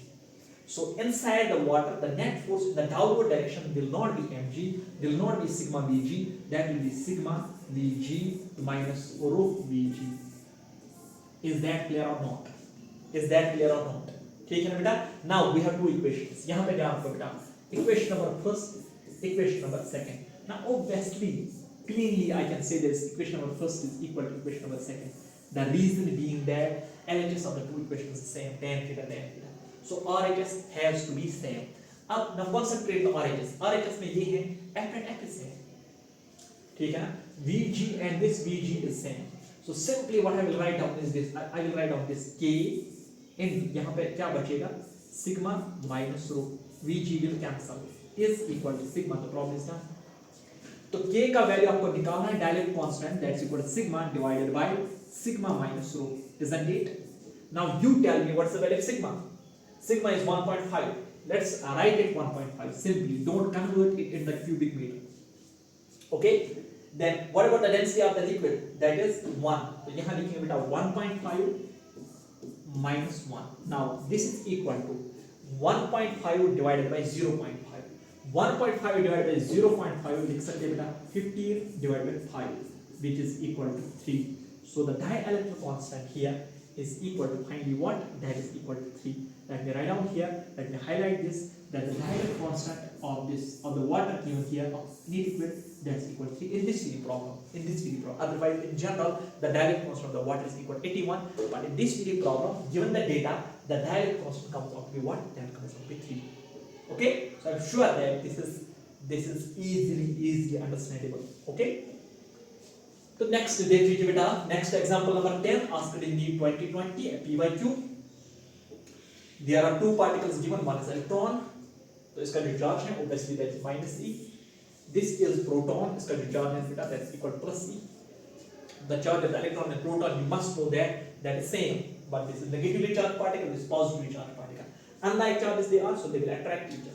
So inside the water, the net force in the downward direction will not be mg, will not be sigma vg, that will be sigma vg minus rho vg. Is that clear or not? Is that clear or not? ठीक है ना बेटा? Now we have two equations. यहाँ पे ध्यान रखो बेटा. Equation number first, equation number second. Now obviously, cleanly I can say this equation number first is equal to equation number second. The reason being that LHS of the two equations is the same, tan theta, tan theta. So RHS has to be same. अब now concentrate on RHS. RHS में ये है F and F is same. ठीक है ना? VG and this VG is same. So simply what I will write down is this. I will write down this K in यहाँ पे क्या बचेगा? Sigma minus rho. VG will cancel. Is equal to sigma. The problem is done. तो k का value आपको निकालना है dielectric constant that's equal to sigma divided by sigma minus rho, isn't it? Now you tell me what's the value of sigma. Sigma is 1.5. Let's write it 1.5 simply. Don't convert it in the cubic meter. Okay? Then what about the density of the liquid? That is 1. तो यहाँ लिखेंगे बेटा 1.5 minus 1. Now this is equal to 1.5 divided by 0.5. 1.5 divided by 0.5 लिख सकते हैं बेटा 15 divided by 5 which is equal to 3. So the dielectric constant here is equal to finally what? That is equal to 3. Let me write down here, let me highlight this, that the dielectric constant of the water given here of liquid that's equal to 3 in this video problem. Otherwise in general the dielectric constant of the water is equal to 81, but in this video problem given the data the dielectric constant comes out to be what? That comes out to be 3. Okay, so I'm sure that this is easily understandable. Okay, so next देख लीजिए बेटा, next example number 10 asked in NEET 2020 PYQ. There are two particles given, one is electron, तो इसका जो charge है obviously that is minus e. This is proton, इसका जो charge है बेटा that is equal to plus e. The charge of the electron and proton you must know that is same, but this is negatively charged particle, this is positively charged particle. Unlike charges they are, so they will attract each other.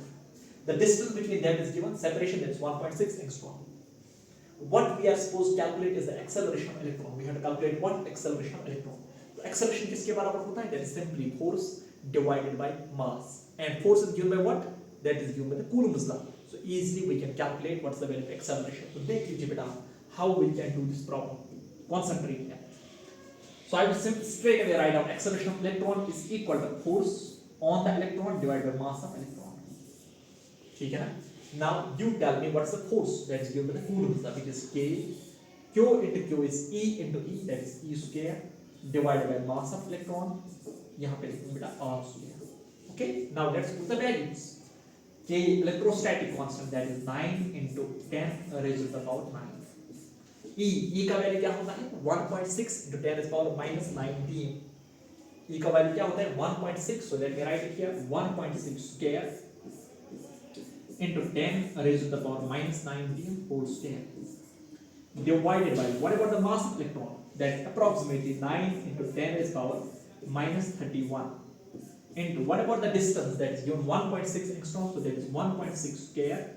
The distance between them is given, separation that is 1.6 angstrom. What we are supposed to calculate is the acceleration of electron. We have to calculate what? Acceleration of electron. So acceleration किसके बराबर होता है? That is simply force divided by mass. And force is given by what? That is given by the Coulombs law. So easily we can calculate what's the value of acceleration. So देख लीजिए बेटा how we can do this problem. Concentrate here. So I will simply straight away write down acceleration of electron is equal to force on the electron divided by mass of electron. ठीक है ना? Now you tell me what's the force that is given by the Coulombs law, which is K. Q into Q is E into E, that is E square divided by mass of electron. यहाँ पे लिखूँगा बेटा R square. Okay. Now let's put the values. K electrostatic constant that is 9 into 10 raised to the power 9. E का value क्या होता है? 1.6 into 10 raised to the power minus 19. E का value क्या होता है? 1.6. So let me write it here. 1.6 square into 10 raised to the power minus 19 whole square divided by what about the mass of electron? That's approximately 9 into 10 raised to the power minus 31 into what about the distance? That is given 1.6 angstrom. So that is 1.6 square.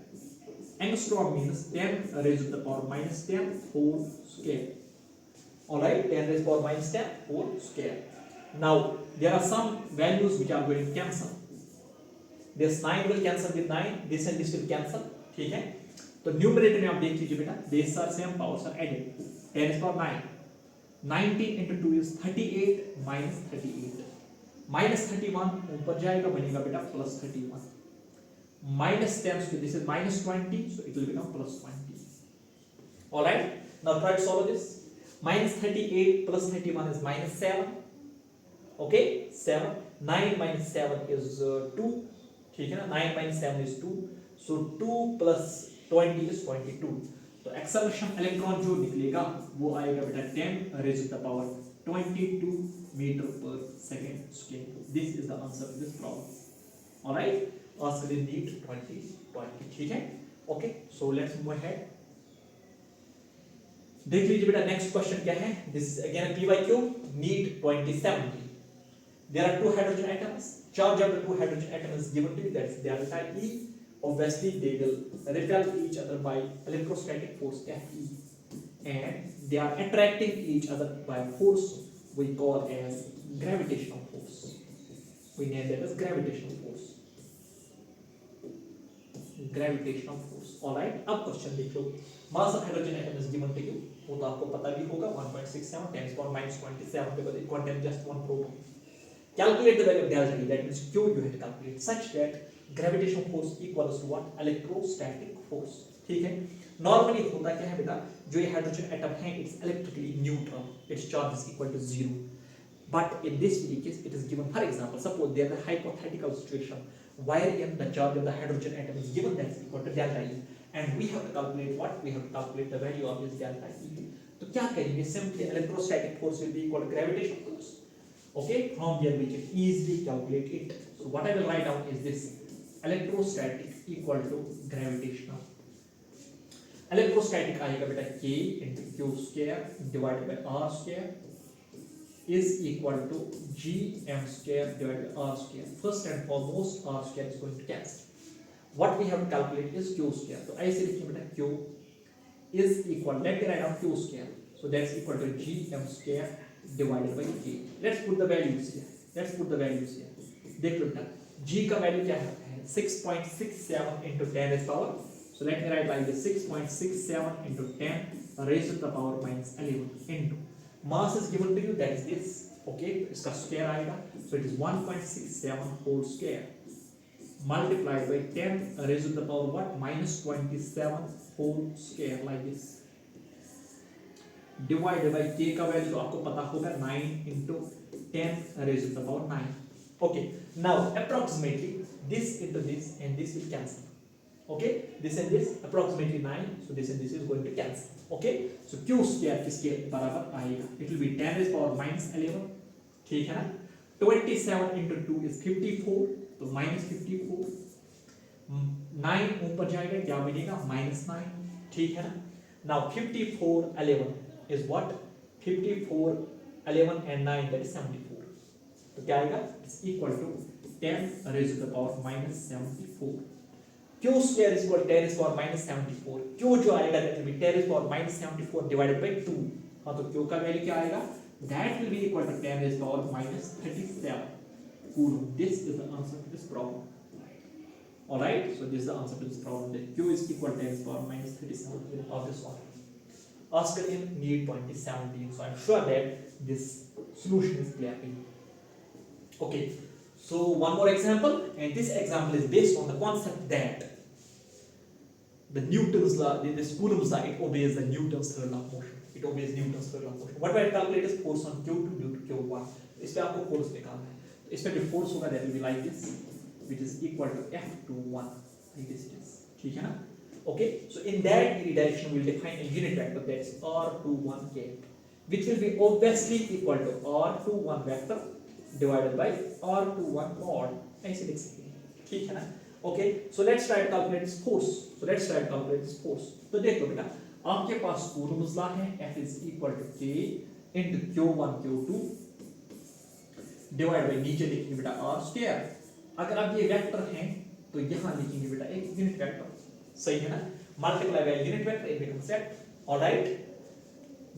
Angstrom means 10 raised to the power minus 10 whole square. Alright, 10 raised to the power minus 10 whole square. Now there are some values which are going to cancel. This 9 will cancel with 9, this and this will cancel. ठीक है? तो numerator में आप देख लीजिए बेटा, base are same, powers are added. 10 is power 9. 19 into 2 is 38 minus 38. Minus 31 ऊपर जाएगा, बनेगा बेटा plus 31. Minus 10, so this is minus 20, so it will become plus 20. Alright? Now try to solve this. Minus 38 plus 31 is minus 7. Okay? 7. 9 minus 7 is 2. ठीक है ना? 9 minus 7 is 2. So 2 plus 20 is 22. तो acceleration electron जो निकलेगा वो आएगा बेटा 10 raised to the power 22 meter per second square. This is the answer to this problem. All right, asked in NEET 2020. ठीक है, okay, so let's move ahead. देख लीजिए बेटा नेक्स्ट क्वेश्चन क्या है. This is again PYQ NEET 2070. There are two hydrogen atoms. Charge of the two hydrogen atoms is given to you, that's delta E. Obviously they will repel each other by electrostatic force Fe, and they are attracting each other by force we call as gravitational force. We name that as gravitational force. Gravitational force. All right, अब question देख लो. Mass of hydrogen atom is given to you. वो तो आपको पता भी होगा 1.67 10 to the power -27 because it contains just one proton. Calculate the value of delta E, that means Q you have to calculate such that gravitational force equals to what? Electrostatic force. ठीक है. Normally होता क्या है बेटा, जो ये hydrogen atom है it's electrically neutral, its charge is equal to 0. But in this case it is given, for example, suppose there is a hypothetical situation wherein the charge of the hydrogen atom is given that is equal to delta E, and we have to calculate what? We have to calculate the value of this delta E. तो क्या करेंगे? Simply electrostatic force will be equal to gravitational force. Okay, from here we can easily calculate it. So what I will write down is this: electrostatic equal to gravitational. Electrostatic आएगा बेटा K into Q square divided by R square is equal to Gm square divided by R square. First and foremost, R square is going to cancel. What we have to calculate is Q square. So ऐसे लिखिए बेटा Q is equal. Let me write down Q square. So that's equal to Gm square divided by K. Let's put the values here. देख लो बेटा, G का value क्या है? 6.67 into 10 raised to the power. So let me write like this: 6.67 into 10 raised to the power -11 into mass is given to you, that is this. Okay, इसका square आएगा, so it is 1.67 whole square multiplied by 10 raised to the power what? -27 whole square like this. Divided by K का value तो आपको पता होगा 9 into 10 raised to the power 9. Okay, now approximately this into this and this will cancel. Okay, this and this approximately 9, so this and this is going to cancel. Okay, so Q square किसके बराबर आएगा? It will be 10 raised to the power -11. ठीक है ना? 27 into 2 is 54, तो -54. 9 ऊपर जाएगा, क्या बनेगा? -9. ठीक है ना? Now 54 11 is what? 54 11 and 9, that is 74. तो क्या आएगा? It's equal to 10 raised to the power -74. Q square is equal to 10 raised to the power -74. Q जो आएगा that will be 10 raised to the power -74 divided by 2. हाँ, तो Q का value क्या आएगा? That will be equal to 10 raised to the power -37 Coulomb. This is the answer to this problem. All right, so this is the answer to this problem. That Q is equal to 10 raised to the power -37 of this one. Asked in NEET 2017. So I'm sure that this solution is clear to you. Okay, so one more example, and this example is based on the concept that the Newton's law, this Coulomb's law, it obeys the Newton's third law of motion. It obeys Newton's third law of motion. What we calculate is force on Q2 due to Q1. इस पे आपको force निकालना है. तो इस पे जो force होगा that will be like this, which is equal to F21. Like this it is. ठीक है ना? Okay, so in that direction we will define a unit vector, that is R21K, which will be obviously equal to R21 vector divided by R21 mod. ऐसे लिख सकते हैं, ठीक है ना? Okay, so let's try to calculate this force. तो देखो बेटा, आपके पास Coulomb's law है, F is equal to K into Q1 Q2 divided by नीचे लिखेंगे बेटा R square. अगर आप ये वेक्टर हैं तो यहाँ लिखेंगे बेटा एक यूनिट वेक्टर. सही है ना? Multiply by unit vector, it becomes set. All right.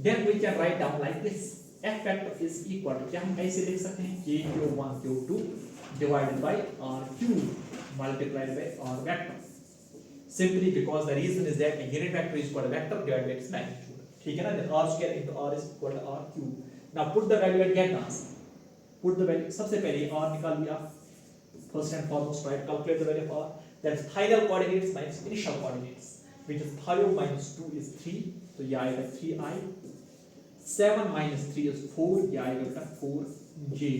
Then we can write down like this: F vector is equal to, क्या हम ऐसे लिख सकते हैं? K Q1 Q2 divided by R cube multiplied by R vector. Simply because the reason is that a unit vector is equal to vector divided by its magnitude. ठीक है ना? Then R square into R is equal to R cube. Now put the value and get the answer. Put the value. सबसे पहले R निकाल लिया. First and foremost, try to calculate the value of R. That's final coordinates minus initial coordinates, which is 5 minus 2 is 3, so ये आएगा 3i. 7 minus 3 is 4, ये आएगा बेटा 4j.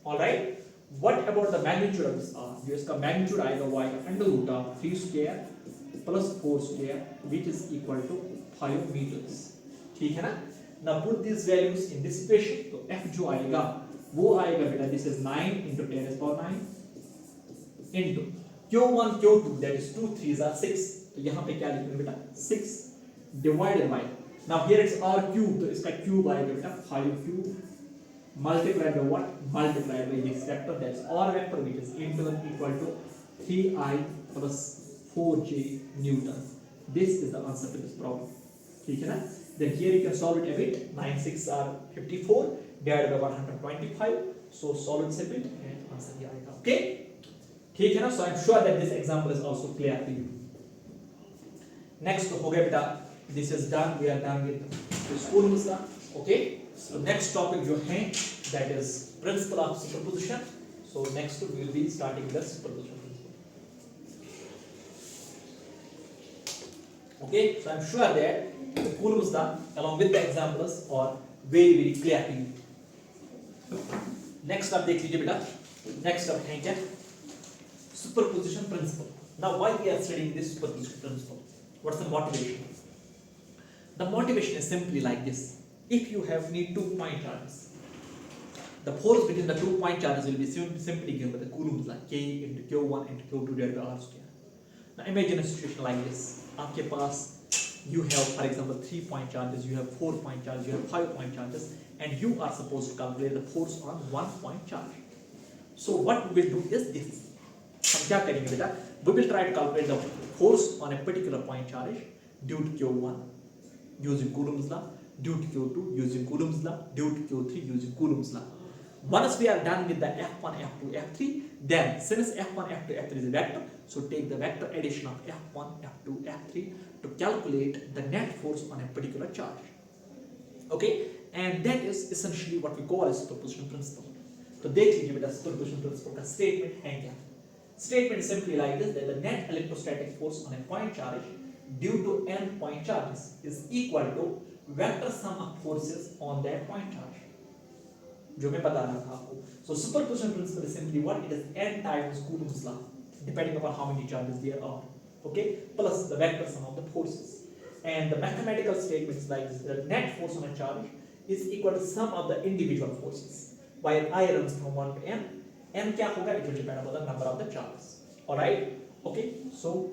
All right. What about the magnitude of this R? जो इसका magnitude आएगा वो आएगा under root of 3 square plus 4 square which is equal to 5 meters. ठीक है ना? Now put these values in this equation. तो f जो आएगा वो आएगा बेटा, this is 9 into 10 is power 9 into q1 q2 that is 2 3s are 6. तो यहाँ पे क्या लिखेंगे बेटा 6 divided by, now here it's r cube, तो इसका cube आएगा बेटा 5 cube multiplied by what, multiplied by this vector, that's r vector which is into equal to 3i plus 4j Newton. This is the answer to this problem. ठीक है ना? Then here you can solve it a bit. 9 6 are 54 divided by 125. So solve it a bit and answer here आएगा. Okay? ठीक है ना? So I'm sure that this example is also clear to you. Next हो गया बेटा. This is done. We are done with this Coulombs का. Okay? So next topic जो है that is principle of superposition. So next we will be starting the superposition principle. Okay? So I'm sure that the Coulombs done along with the examples are very very clear to you. Next up देख लीजिए बेटा. Next up है क्या? Superposition principle. Now why we are studying this superposition principle? What's the motivation? The motivation is simply like this. If you need 2 point charges, the force between the 2 point charges will be simply given by the Coulombs law, K into Q1 into Q2 divided by R square. Now imagine a situation like this. आपके पास you have, for example, 3 point charges, you have 4 point charges, you have 5 point charges, and you are supposed to calculate the force on 1 point charge. So what we will do is this. हम क्या करेंगे बेटा? We will try to calculate the force on a particular point charge due to Q1 using Coulombs law, due to Q2 using Coulombs law, due to Q3 using Coulombs law. Once we are done with the F1, F2, F3, then since F1, F2, F3 is a vector, so take the vector addition of F1, F2, F3 to calculate the net force on a particular charge. Okay, and that is essentially what we call as superposition principle. तो देख लीजिए बेटा superposition principle का statement है क्या? Statement is simply like this, that the net electrostatic force on a point charge due to n point charges is equal to vector sum of forces on that point charge. जो मैं बता रहा था आपको. So superposition principle is simply what? It is n times Coulombs law, depending upon how many charges there are. Okay, plus the vector sum of the forces. And the mathematical statement is like this: the net force on a charge is equal to sum of the individual forces. While I runs from 1 to n, n क्या होगा? It will depend upon the number of the charges. Alright? Okay. So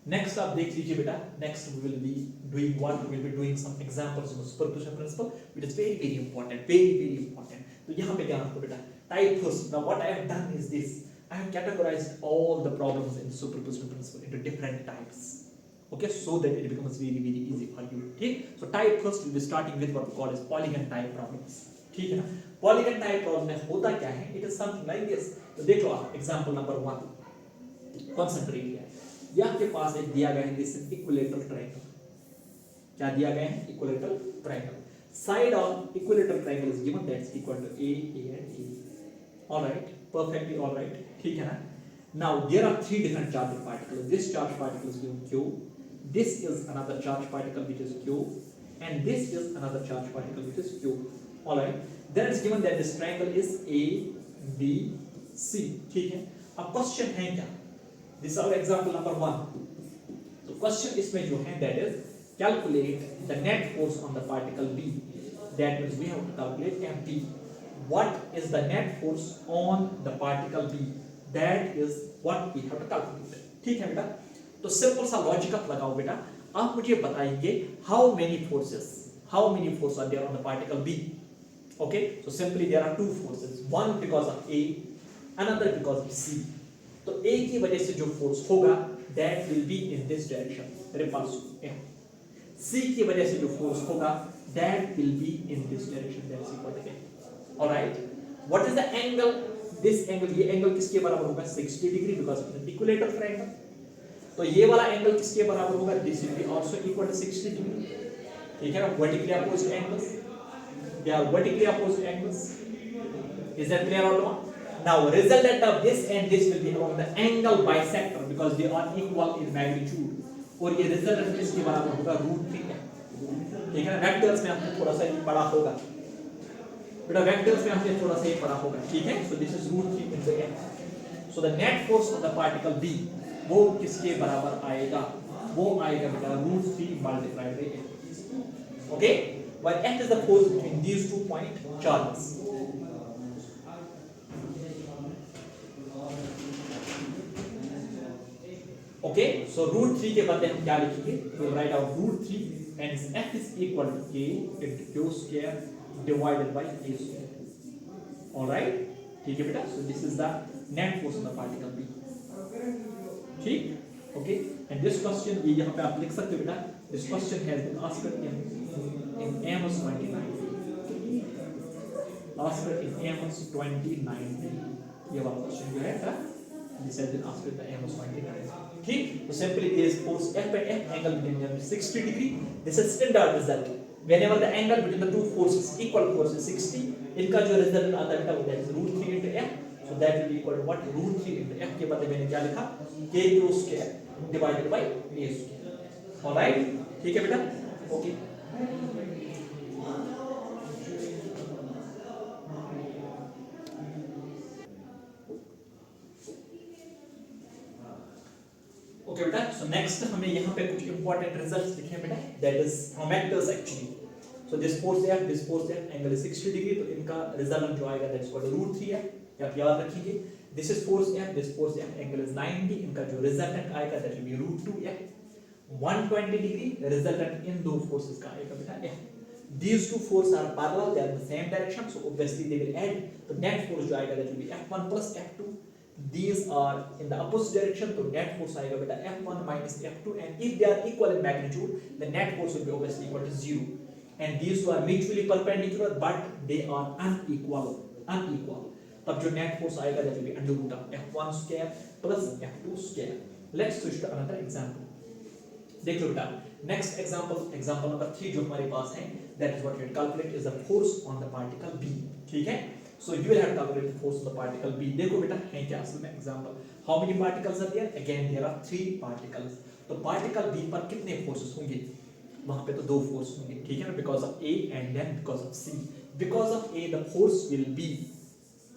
next आप देख लीजिए बेटा. Next we will be doing what? We will be doing some examples of the superposition principle, which is very very important. Very very important. तो यहाँ पे क्या आपको बेटा? Type first. Now what I have done is this. I have categorized all the problems in the superposition principle into different types. Okay, so that it becomes very very easy for you. ठीक? So type first we'll be starting with what we call as Polygon type problems. ठीक है ना? Polygon type problem में होता क्या है? It is something like this. तो देख लो आप example number 1. Concentrate here. ये आपके पास एक दिया गया है this equilateral triangle. क्या दिया गया है? Equilateral triangle. Side of equilateral triangle is given, that's equal to A, and A. All right, perfectly all right. ठीक है ना? Now there are 3 different charged particles. This charged particle is given Q. This is another charged particle which is Q, and this is another charged particle which is Q. All right. Then it's given that this triangle is A, B, C. ठीक है? अब question है क्या? This is our example number 1. तो question इसमें जो है that is calculate the net force on the particle B. That means we have to calculate MP. What is the net force on the particle B? That is what we have to calculate. ठीक है बेटा? तो simple सा logic लगाओ बेटा. आप मुझे बताइए how many forces are there on the particle B? Okay, so simply there are 2 forces, one because of A, another because of C. तो A की वजह से जो force होगा that will be in this direction, repulsive M. C की वजह से जो force होगा that will be in this direction, that is equal to M. Alright, what is the angle? This angle, ये angle किसके बराबर होगा? 60 degree because of the equilateral triangle. तो ये वाला angle किसके बराबर होगा? This will be also equal to 60 degree. ठीक है ना? Vertically opposite angles. They are vertically opposite angles. Is that clear or not? Now resultant of this and this will be along the angle bisector because they are equal in magnitude. और ये resultant किसके बराबर होगा? √3 है. ठीक है ना? Vectors में हमने थोड़ा सा बड़ा होगा. बेटा vectors में हमने थोड़ा सा बड़ा होगा. ठीक है? So this is √3 into n. So the net force on the particle B वो किसके बराबर आएगा, वो आएगा बेटा √3 multiplied by F. Okay, while F is the force between these 2 point charges. Okay, so √3 के बदले हम क्या लिखेंगे, we'll write out √3 and F is equal to K into Q square divided by A square. All right, ठीक है बेटा. So this is the net force on the particle B. ठीक. Okay, and this question ये यहाँ पे आप लिख सकते हो बेटा. This question has been asked in Amos 29. Asked in Amos 29. ये वाला question जो है बेटा, this has been asked in the Amos 29. ठीक. So simply there is force F and F, angle between them is 60 degree. This is standard result. Whenever the angle between the two forces equal force is 60, इनका जो result आता है बेटा वो that is √3 into F. So that will be equal to what, √3 into F के बदले मैंने क्या लिखा, K square divided by A square. All right, ठीक है बेटा. Okay. Okay बेटा. So next हमें यहाँ पे कुछ important results लिखे हैं बेटा. That is from vectors actually. So this force F, angle is 60 degree. तो इनका resultant जो आएगा that is called √3 है. आप याद रखिए. This is force F, angle is 90. इनका जो resultant आएगा that will be √2 F. 120 degree resultant in दो forces का आएगा बेटा F. These two forces are parallel, they are in the same direction, so obviously they will add. The net force जो आएगा that will be F1 plus F2. These are in the opposite direction, so net force आएगा बेटा F1 minus F2, and if they are equal in magnitude, the net force will be obviously equal to 0. And these two are mutually perpendicular, but they are unequal. तब जो net force आएगा that will be under root of F1 square plus F2 square. Let's switch to another example. देख लो बेटा. Next example number 3 जो हमारे पास है, that is what we calculate is the force on the particle B. ठीक है. So you will have to calculate the force on the particle B. देखो बेटा है क्या असल में example. How many particles are there? Again there are 3 particles. तो particle B पर कितने forces होंगे? वहाँ पे तो 2 force होंगे. ठीक है ना, because of A and then because of C. Because of A the force will be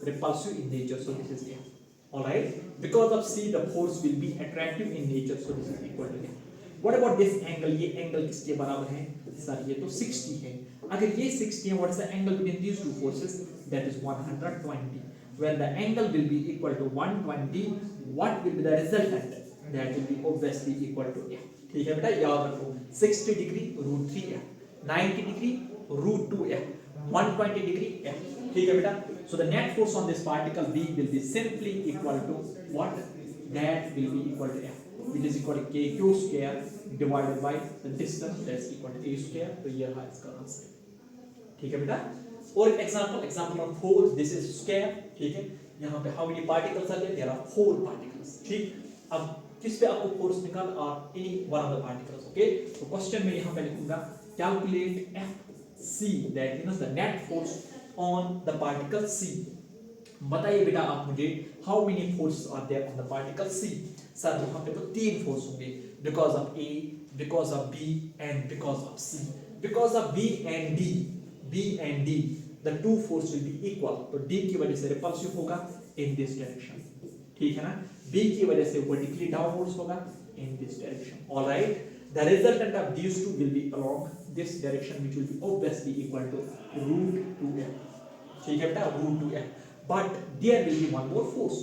repulsive in nature, so this is A. All right. Because of C the force will be attractive in nature, so this is equal to A. What about this angle? ये angle किसके बराबर है? Sir ये तो 60 है. अगर ये 60 है, what is the angle between these two forces? That is 120. When the angle will be equal to 120, what will be the resultant? That will be obviously equal to F. ठीक है बेटा, याद रखो. 60 degree √3 F, 90 degree √2 F, 120 degree F. ठीक है बेटा. So the net force on this particle B will be simply equal to what? That will be equal to F, which is equal to KQ square divided by the distance, that's equal to A square. तो ये है इसका answer. ठीक है बेटा. और example number 4, this is square. ठीक है. यहाँ पे how many particles are there? There are 4 particles. ठीक. अब किस पे आपको force निकाल और any one of the particles. Okay. तो question में यहाँ पे लिखूंगा calculate FC, that means the net force on the particle C. बताइए बेटा आप मुझे how many forces are there on the particle C? Sir यहाँ पे तो 3 force होंगे because of A, because of B and because of C. Because of B and D, the 2 force will be equal. तो D की वजह से repulsive होगा in this direction. ठीक है ना. B की वजह से vertically downwards होगा in this direction. All right. The resultant of these two will be along this direction, which will be obviously equal to √2F. ठीक है बेटा, √2F. But there will be one more force.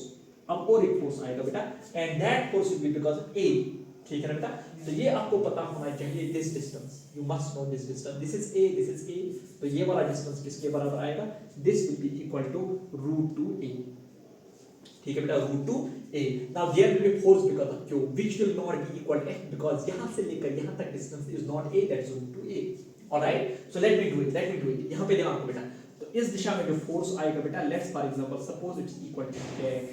अब और एक force आएगा बेटा, and that force will be because of A. ठीक है ना बेटा. तो ये आपको पता होना चाहिए this distance. You must know this distance. This is A. तो ये वाला distance किसके बराबर आएगा? This will be equal to √2A. ठीक है बेटा, √2A. Now there will be force because of Q, which will not be equal to F because यहाँ से लेकर यहाँ तक distance is not A, that is √2A. All right. So let me do it. यहाँ पे ध्यान रखो बेटा. तो इस दिशा में जो force आएगा बेटा, let's for example suppose it's equal to F dash.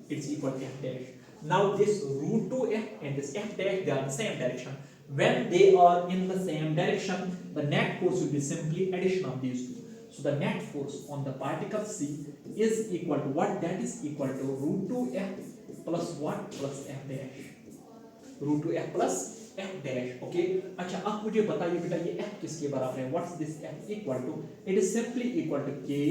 It's equal to F dash. Now this √2F and this F dash, they are in the same direction. When they are in the same direction, the net force will be simply addition of these two. So the net force on the particle C is equal to what? That is equal to √2F plus what? Plus F dash. √2F plus F dash okay. अच्छा आप मुझे बताइए बेटा ये F किसके बराबर है, what's this F equal to, it is simply equal to K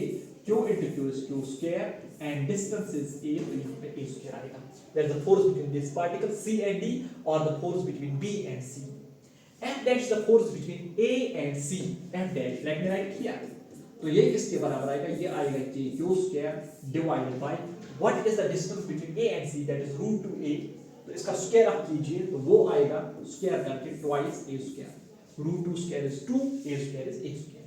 Q into Q is Q square and distance is a, तो यहाँ पे ए स्क्वायर आएगा। There is the force between this particle C and D और the force between B and C. F dash the force between A and C, F dash let me write here, तो ये किसके बराबर आएगा, ये आएगा के Q square divided by what is the distance between A and C, that is root two a, तो इसका स्क्वायर आप कीजिए तो वो आएगा स्क्वायर करके twice a square, root 2 square is 2, a square is a square.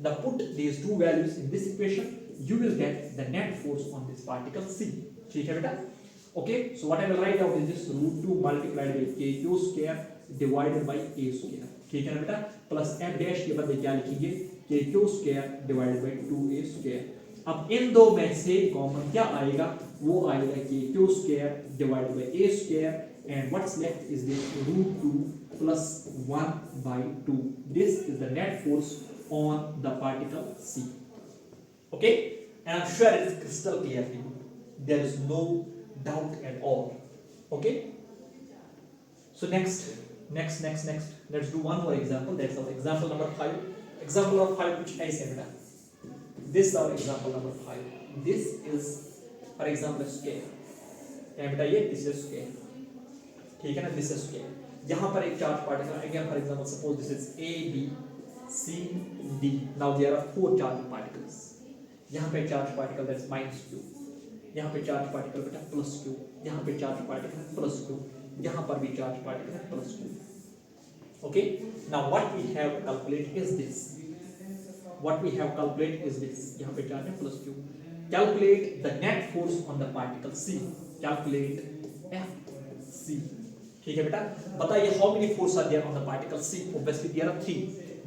Now put these two values in this equation, you will get the net force on this particle C. ठीक है बेटा? Okay, so what I will write down is this root 2 multiplied by k q square divided by a square. ठीक है ना बेटा? Plus f dash के बदले क्या लिखेंगे, k q square divided by 2a square. अब इन दो में से कॉमन क्या आएगा, वो आएगा कि q square divided by a square and what's left is this root 2 plus 1 by 2. This is the net force on the particle C. Okay, and I'm sure it is crystal clear to you. There is no doubt at all. Okay, so next, let's do one more example. That's our example number 5. Example number 5 which I said, this is our example number 5. This is for example scale, क्या बेटा ये, this is scale, ठीक है ना, this is scale। यहाँ पर एक charge particle, again for example suppose this is A B C D, now there are 4 charged particles। यहाँ पे charge particle that is minus q, यहाँ पे चार्ज पार्टिकल बेटा प्लस q, यहाँ पे चार्ज पार्टिकल है प्लस q, यहाँ पर भी चार्ज पार्टिकल है plus q। Okay, now what we have calculate is this, what we have calculate is this, यहाँ पे चार्ज है plus q। Calculate the net force on the particle C, calculate Fc। ठीक है बेटा, बताइए how many force are there on the particle C? Obviously there are 3,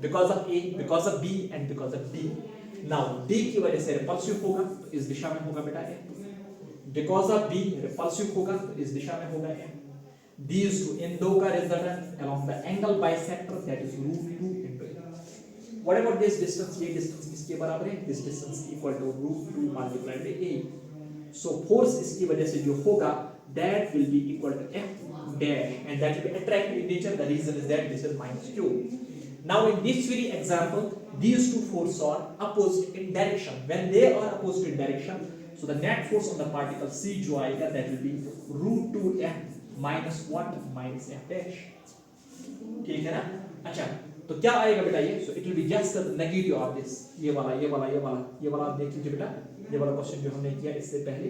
because of A, because of B and because of D। Now D की वजह से repulsive होगा तो इस दिशा में होगा बेटा A, because of B repulsive होगा तो इस दिशा में होगा A। These two इन दो का resultant along the angle bisector that is root 2 into A। What about this distance? ये distance किसके बराबर है? This distance equal to root 2 multiplied by A। So force इसकी वजह से जो होगा that will be equal to F dash and that will be attractive in nature। The reason is that this is minus q। Now in this very example these two forces are opposite in direction, when they are opposite in direction so the net force on the particle C जो आएगा that will be root 2 F minus what, minus F dash। ठीक है ना? अच्छा तो क्या आएगा बेटा ये, so it will be just the negative of this, ये वाला आप देख लीजिए बेटा, ये वाला क्वेश्चन जो हमने किया इससे पहले,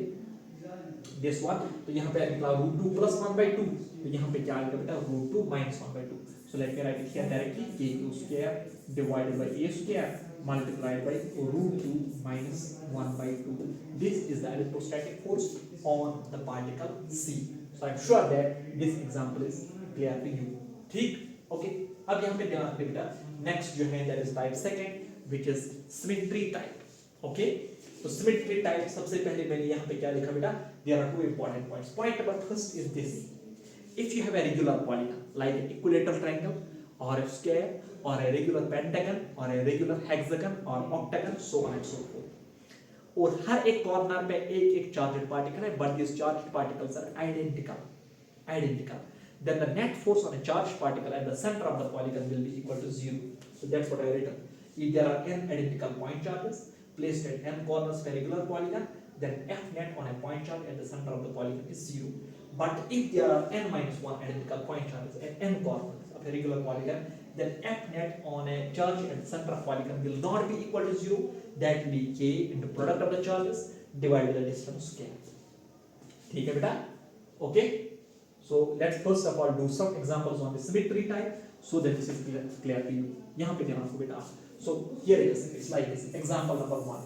this one, तो यहाँ पे निकला root 2 plus 1 by 2, तो यहाँ पे क्या आएगा बेटा root 2 minus 1 by 2। So let me write it here directly, k2 square divided by a square multiplied by root 2 minus 1 by 2। This is the electrostatic force on the particle C। So I'm sure that this example is clear to you। ठीक, okay। अब यहाँ पे ध्यान रखिए बेटा, next जो है that is type second which is symmetry type। Okay, तो symmetry type सबसे पहले मैंने यहाँ पे क्या लिखा बेटा, there are 2 important points। Point number first is this, if you have a regular polygon like an equilateral triangle or a square or a regular pentagon or a regular hexagon or octagon so on and so forth, और हर एक corner पे एक charged particle है, but these charged particles are identical, then the net force on a charged particle at the center of the polygon will be equal to 0। So that's what I written, if there are n identical point charges placed at n corners of a regular polygon, then F net on a point charge at the center of the polygon is 0। But if there are n minus 1 identical point charges at n corners of a regular polygon, then F net on a charge at the center of polygon will not be equal to 0, that will be k into product of the charges divided by the distance square। ठीक है बेटा? Okay, so let's first of all do some examples on the symmetry type so that this is clear to you। यहाँ पे ध्यान रखो बेटा। So here it is, it's like this, example number 1,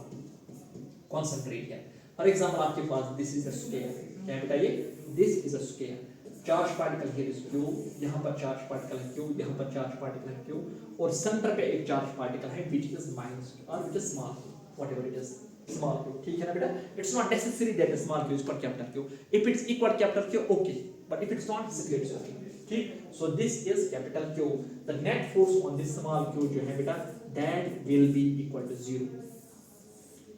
concentrate here। For example आपके पास this is a square, क्या है बेटा ये, this is a square, charge particle here is q, यहाँ पर charge particle है q, यहाँ पर charge particle है q, और center पे एक charge particle है which is minus q or which is small q, whatever it is, small q। ठीक है ना बेटा? It's not necessary that the small q is equal capital Q, if it's equal capital Q okay, but if it's not it's okay। ठीक, so this is capital Q, the net force on this small q जो है बेटा that will be equal to 0।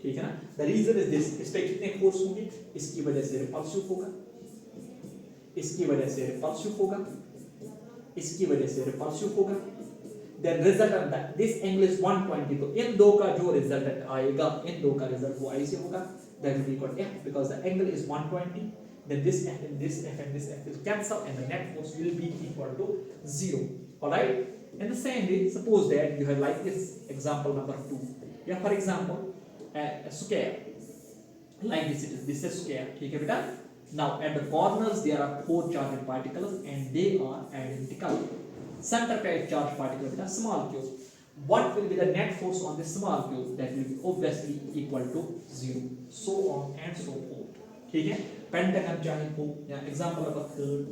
ठीक है ना? The reason is this, इस पे कितने फोर्स होंगे, इसकी वजह से रिपल्सिव होगा, इसकी वजह से रिपल्सिव होगा, इसकी वजह से रिपल्सिव होगा। Then resultant this angle is 120, तो इन दो का जो रिजल्टेंट आएगा, इन दो का रिजल्ट वो ऐसे होगा, that will B equal f because the angle is 120, then this f and this f and this f will cancel and the net force will be equal to 0. All right, in the same way, suppose that you have like this example number 2. Yeah, for example a square like this, it is this is square, ठीक है बेटा. Now at the corners there are 4 charged particles and they are identical. Center पे एक charged particle बेटा small q. What will be the net force on this small q? That will be obviously equal to 0. So on and so forth. ठीक है. Pentagon चाहे हो या example number 3,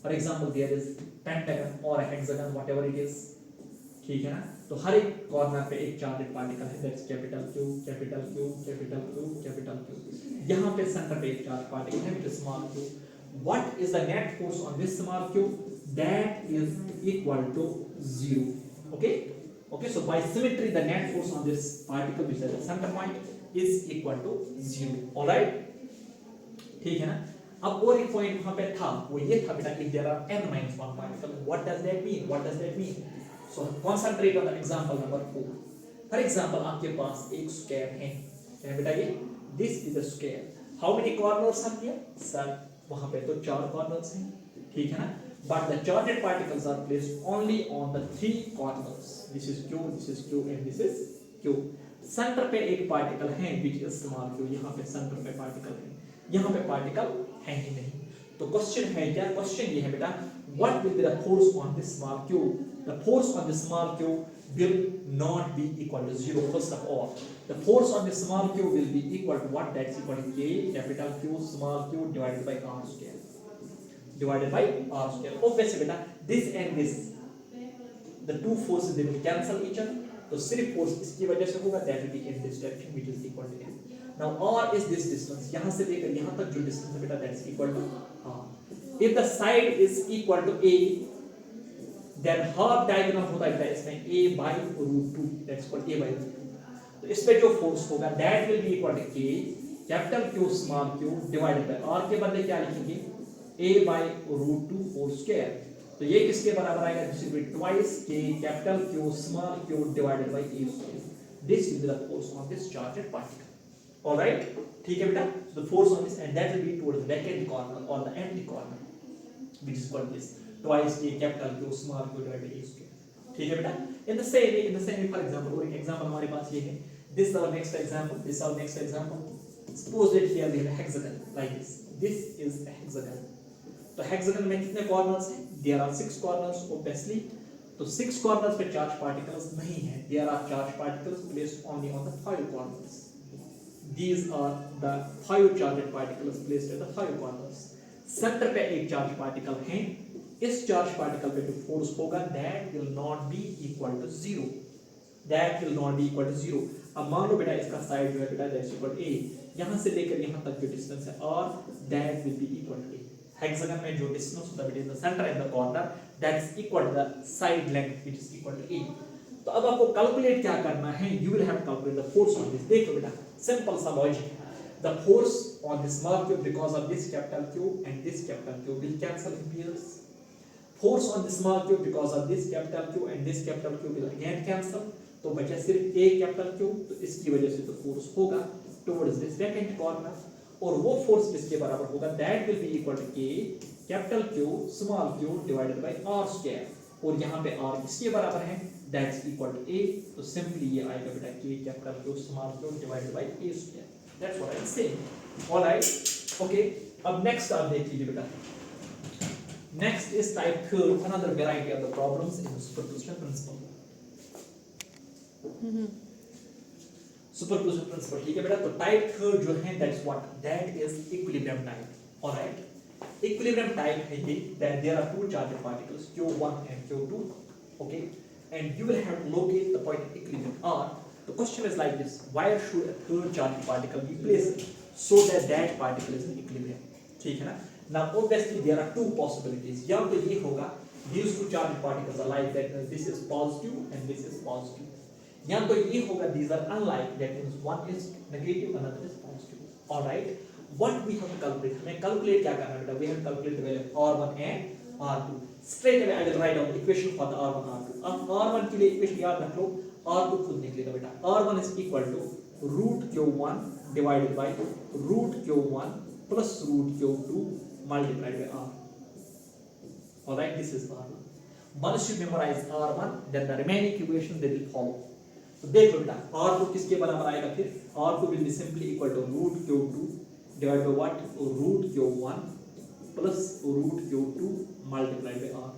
for example there is pentagon or a hexagon, whatever it is. ठीक है ना. तो हर एक कॉर्नर पे एक चार्जड पार्टिकल है, that's capital Q, capital Q, capital Q, capital Q. यहाँ पे सेंटर पे एक चार्ज पार्टिकल है, which is small q. What is the net force on this small q? That is equal to 0. Okay. Okay. So by symmetry, the net force on this particle, which is the center point, is equal to 0. All right. ठीक है ना. अब और एक point वहाँ पे था, वो ये था बेटा, if there are n-1 particle, what does that mean? What does that mean? So concentrate on the example number 4. For example, आपके पास एक square है, क्या बेटा ये? This is a square. How many corners are here? Sir, वहाँ पे तो 4 corners हैं, ठीक है ना? But the charged particles are placed only on the 3 corners. This is Q, this is Q, and this is Q. Center पे एक particle है, which is small q. यहाँ पे center पे particle है, यहाँ पे particle है ही नहीं. तो question है क्या? Question ये है बेटा, what will be the force on this small q? The force on this small q will not be equal to 0. First of all, the force on this small q will be equal to what? That's equal to k capital Q small q divided by r square. Divided by r square. Obviously बेटा, this and this, the two forces they will cancel each other. तो सिर्फ force इसकी वजह से होगा, that will be in this direction, which is equal to n. Now r is this distance, यहाँ से लेकर यहाँ तक जो distance है बेटा, that's equal to r. If the side is equal to a, then half diagonal होता है इसमें a by root 2, that's called a by root 2. तो इस पे जो force होगा, that will be equal to k capital Q small q divided by r के बदले क्या लिखेंगे? a by root 2 whole square. तो ये किसके बराबर आएगा? This will be twice k capital Q small q divided by a square. This will be the force on this charged particle. All right, ठीक है बेटा. The force on this, and that will be towards the vacant corner or the empty corner, which is called this twice k capital Q small q divided by a square. ठीक है बेटा. In the same way, for example, और एक example हमारे पास ये है. This is our next example. This is our next example. Suppose that here we have a hexagon like this. This is a hexagon. तो hexagon में कितने corners हैं? There are 6 corners obviously. तो 6 corners पे charge particles नहीं है. There are charge particles placed only on the 5 corners. These are the 5 charged particles placed at the 5 corners. Center पे एक charge particle है. इस charge particle पे जो force होगा, that will not be equal to 0. That will not be equal to 0. अब मान लो बेटा इसका side जो है बेटा, that's equal to a. यहाँ से लेकर यहाँ तक जो distance है r, that will be equal to a. Hexagon में जो distance होता है between the center and the corner, that's equal to the side length, which is equal to a. तो अब आपको calculate क्या करना है? You will have to calculate the force on this. देखो बेटा, simple सा logic है. The force on this small q because of this capital Q and this capital Q will cancel in pairs. Force on the small q because of this capital Q and this capital Q will again cancel. तो बचा सिर्फ a capital Q. तो इसकी वजह से तो force होगा towards this vacant corner. और वो force किसके बराबर होगा? That will be equal to k capital Q small q divided by r square. और यहाँ पे r किसके बराबर है? That's equal to a. तो simply ये आएगा बेटा k capital Q small q divided by a square. That's what I'm saying. All right. Okay. अब next आप देख लीजिए बेटा. Next is type 3, another variety of the problems in the superposition principle. Superposition principle, ठीक है बेटा. तो type 3 जो है, that's what? That is equilibrium type. All right. Equilibrium type है ये, that there are 2 charged particles Q1 and Q2. Okay. And you will have to locate the point of equilibrium. Or the question is like this: where should a third charged particle be placed so that that particle is in equilibrium? ठीक है ना? Now obviously there are 2 possibilities. या तो ये होगा, these 2 charged particles are like that, this is positive and this is positive. या तो ये होगा, these are unlike, that means one is negative, another is positive. All right. What we have to calculate? हमें calculate क्या करना है बेटा? We have to calculate the value of R1 and R2. Straight away I will write down the equation for the R1 R2. अब R1 के लिए equation याद रख लो, R2 खुद निकलेगा बेटा. R1 is equal to root Q1 divided by root Q1 plus root Q2 multiplied by R. Alright, this is R1. Once you memorize R1, then the remaining equation they will follow. तो देख लो बेटा, R2 किसके बराबर आएगा फिर? R2 will be simply equal to root Q2 divided by what? Root Q1 plus root Q2 multiplied by R.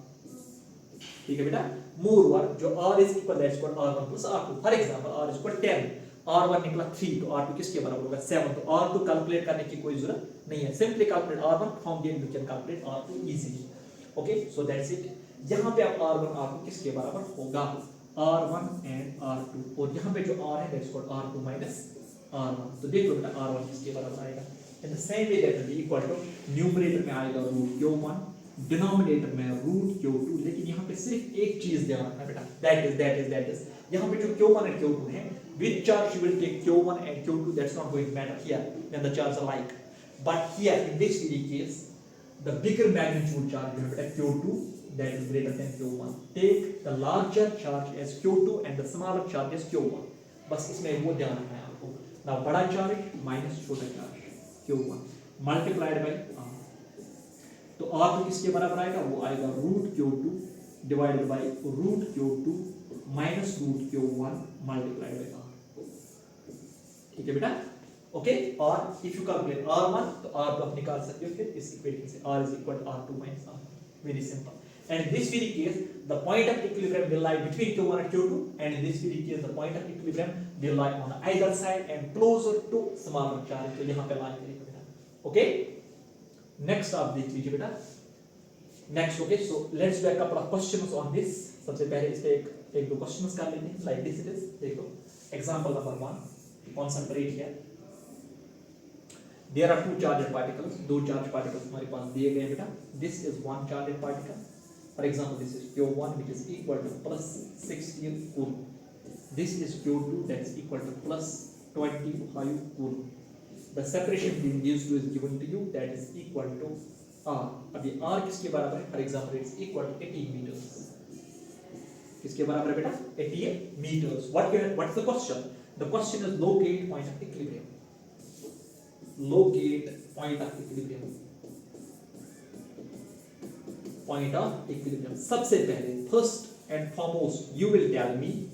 ठीक है बेटा. Moreover, जो R is equal that's called R1 plus R2. For example, R is equal 10, R1 निकला 3, तो R2 किसके बराबर होगा? 7. तो R2 कैलकुलेट करने की कोई जरूरत नहीं है. Simply calculate R1, from there you can calculate R2 easily. Okay, so that's it. यहाँ पे आप R1 R2 किसके बराबर होगा? R1 and R2. और यहाँ पे जो R है that's called R2 minus R1. तो देखो बेटा R1 किसके बराबर आएगा? In the same way that will be equal to numerator में आएगा root Q1, डिनोमिनेटर में root Q2. लेकिन यहाँ पे सिर्फ एक चीज ध्यान रखना बेटा, that is यहाँ पे जो Q1 and Q2 है, which charge you will take Q1 and Q2, that's not going to matter here when the charges are like. But here in this case, the bigger magnitude charge you have at Q2 that is greater than Q1. Take the larger charge as Q2 and the smaller charge as Q1. बस इसमें वो ध्यान रखना है आपको. Now बड़ा charge minus छोटा charge Q1 multiplied by R. तो R2 किसके बराबर आएगा? वो आएगा root Q2 divided by root Q2 minus root Q1 multiplied by R. ठीक है बेटा? Okay, or if you calculate R1 तो R2 आप निकाल सकते हो फिर इस इक्वेशन से. R is equal to R2 minus R. Very simple. And in this very case, the point of equilibrium will lie between Q1 and Q2. And in this very case, the point of equilibrium will lie on either side and closer to smaller charge. तो यहाँ पे lie करेगा बेटा. Okay. Next आप देख लीजिए बेटा. Next, okay. So let's do a couple of questions on this. सबसे पहले इस पे एक दो questions कर लेते हैं. Like this it is. देखो. Example number 1. Concentrate here. There are two charged particles. दो charged particles हमारे पास दिए गए हैं बेटा. This is one charged particle. For example, this is Q1 which is equal to plus 16 Coulomb. This is Q2 that is equal to plus 25 Coulomb. The separation between these two is given to you that is equal to R. अब ये R किसके बराबर है? For example, it's equal to 18 meters. किसके बराबर है बेटा? 18 meters. What's the question? The question is locate point of equilibrium. Locate point of equilibrium. Point of equilibrium. सबसे पहले first and foremost you will tell me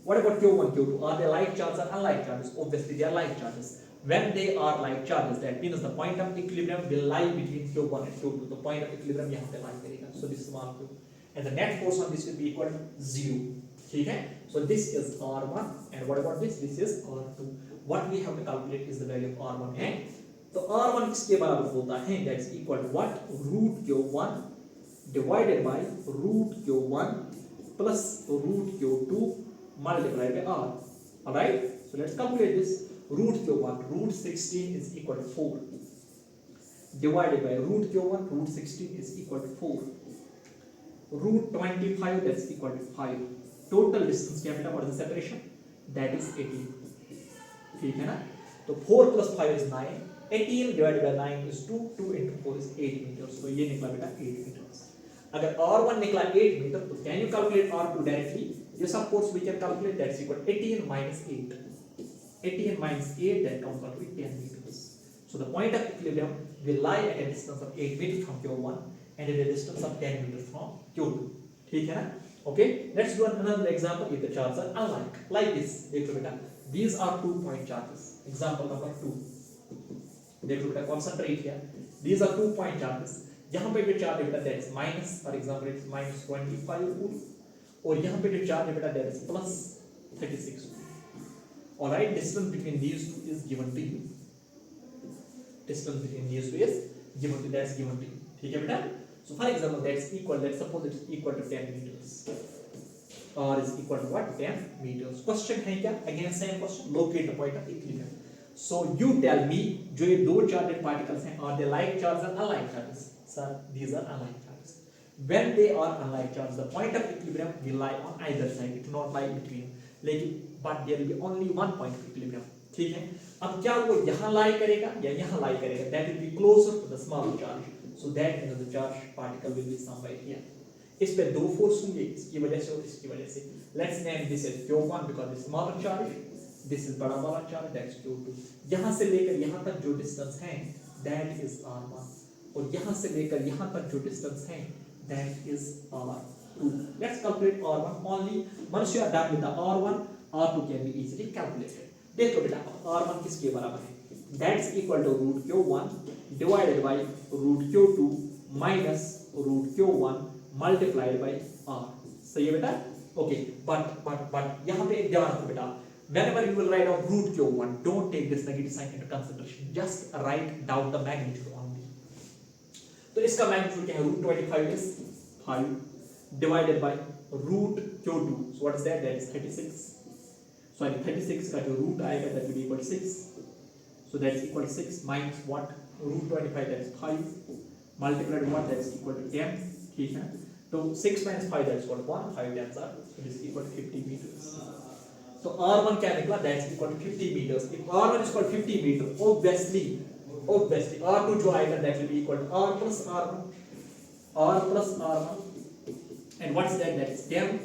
what about Q1 Q2, are they like charges or unlike charges? Obviously they are like charges. When they are like charges, that means the point of equilibrium will lie between Q1 and Q2. The point of equilibrium यहाँ पे lie करेगा. So this is one Q, and the net force on this will be equal to 0. ठीक है? So this is R1, and what about this? This is R2. What we have to calculate is the value of R1 and तो R1 किसके बराबर होता है? That is equal to what? Root Q1 divided by root Q1 plus root Q2 multiplied by R. Alright? So let's calculate this. Root Q1, root 16 is equal to 4. Divided by root Q1, root 16 is equal to 4. Root 25, that's equal to 5. Total distance क्या बेटा? What is the separation? That is 18. ठीक है ना? तो 4 plus 5 is 9. 18 divided by 9 is 2. 2 into 4 is 8 meters. So ये निकला बेटा 8 meters. अगर R1 निकला 8 meter, तो can you calculate R2 directly? Yes, of course we can calculate. That's equal to 18 minus 8. 18 minus 8, that comes out to be 10 meters. So the point of equilibrium will lie at a distance of 8 meters from Q1 and at a distance of 10 meters from Q2. ठीक है ना? Okay. Let's do another example if the charges are unlike. Like this. देखो बेटा. These are 2-point charges. Example number 2. देखो बेटा, concentrate here. These are 2-point charges. यहाँ पे जो charge है बेटा that is minus, for example it's minus 25 Coulomb. और यहाँ पे जो charge है बेटा that is plus 36 Coulomb. Alright, distance between these two is given to you. Distance between these two is given to, that's given to you. ठीक है बेटा? So for example that's equal, let's suppose it's equal to 10 meters. R is equal to what? 10 meters. Question है क्या? Again same question. Locate the point of equilibrium. So you tell me, जो ये दो charged particles हैं, are they like charges or unlike charges? Sir, these are unlike charges. When they are unlike charges, the point of equilibrium will lie on either side. It will not lie between. लेकिन but there will be only one point of equilibrium. ठीक है? अब क्या वो यहाँ lie करेगा या यहाँ lie करेगा? That will be closer to the smaller charge. so that means the charge particle will be somewhere here. इस पे दो फोर्स होंगे, इसकी वजह से और इसकी वजह से. Let's name this as Q1 because this smaller charge, this is बड़ा वाला charge, that's Q2. यहाँ से लेकर यहाँ तक जो distance है that is R1 और यहाँ से लेकर यहाँ तक जो distance है that is R2. Let's calculate R1 only. Once you are done with the R1, R2 can be easily calculated. देखो बेटा R1 किसके बराबर है? That's equal to root Q1 divided by root Q2 minus root Q1 multiplied by R. सही है बेटा? Okay, but यहाँ पे एक ध्यान रखो बेटा. Whenever you will write down root Q1, don't take this negative sign into consideration. Just write down the magnitude only. तो इसका magnitude क्या है? Root 25 is 5 divided by root Q2. So what is that? That is 36. Sorry, 36 का जो root आएगा that will be equal to 6. So that is equal to 6 minus what? Root 25 that is 5 multiplied with what? That is equal to 10. ठीक है? तो 6 minus 5 that is equal to 1. 5 tens are, so it is equal to 50 meters. So R1 क्या निकला? That is equal to 50 meters. If R1 is equal to 50 meters, obviously R2 जो आएगा that will be equal to R plus R1. R plus R1. And what's that? That is 10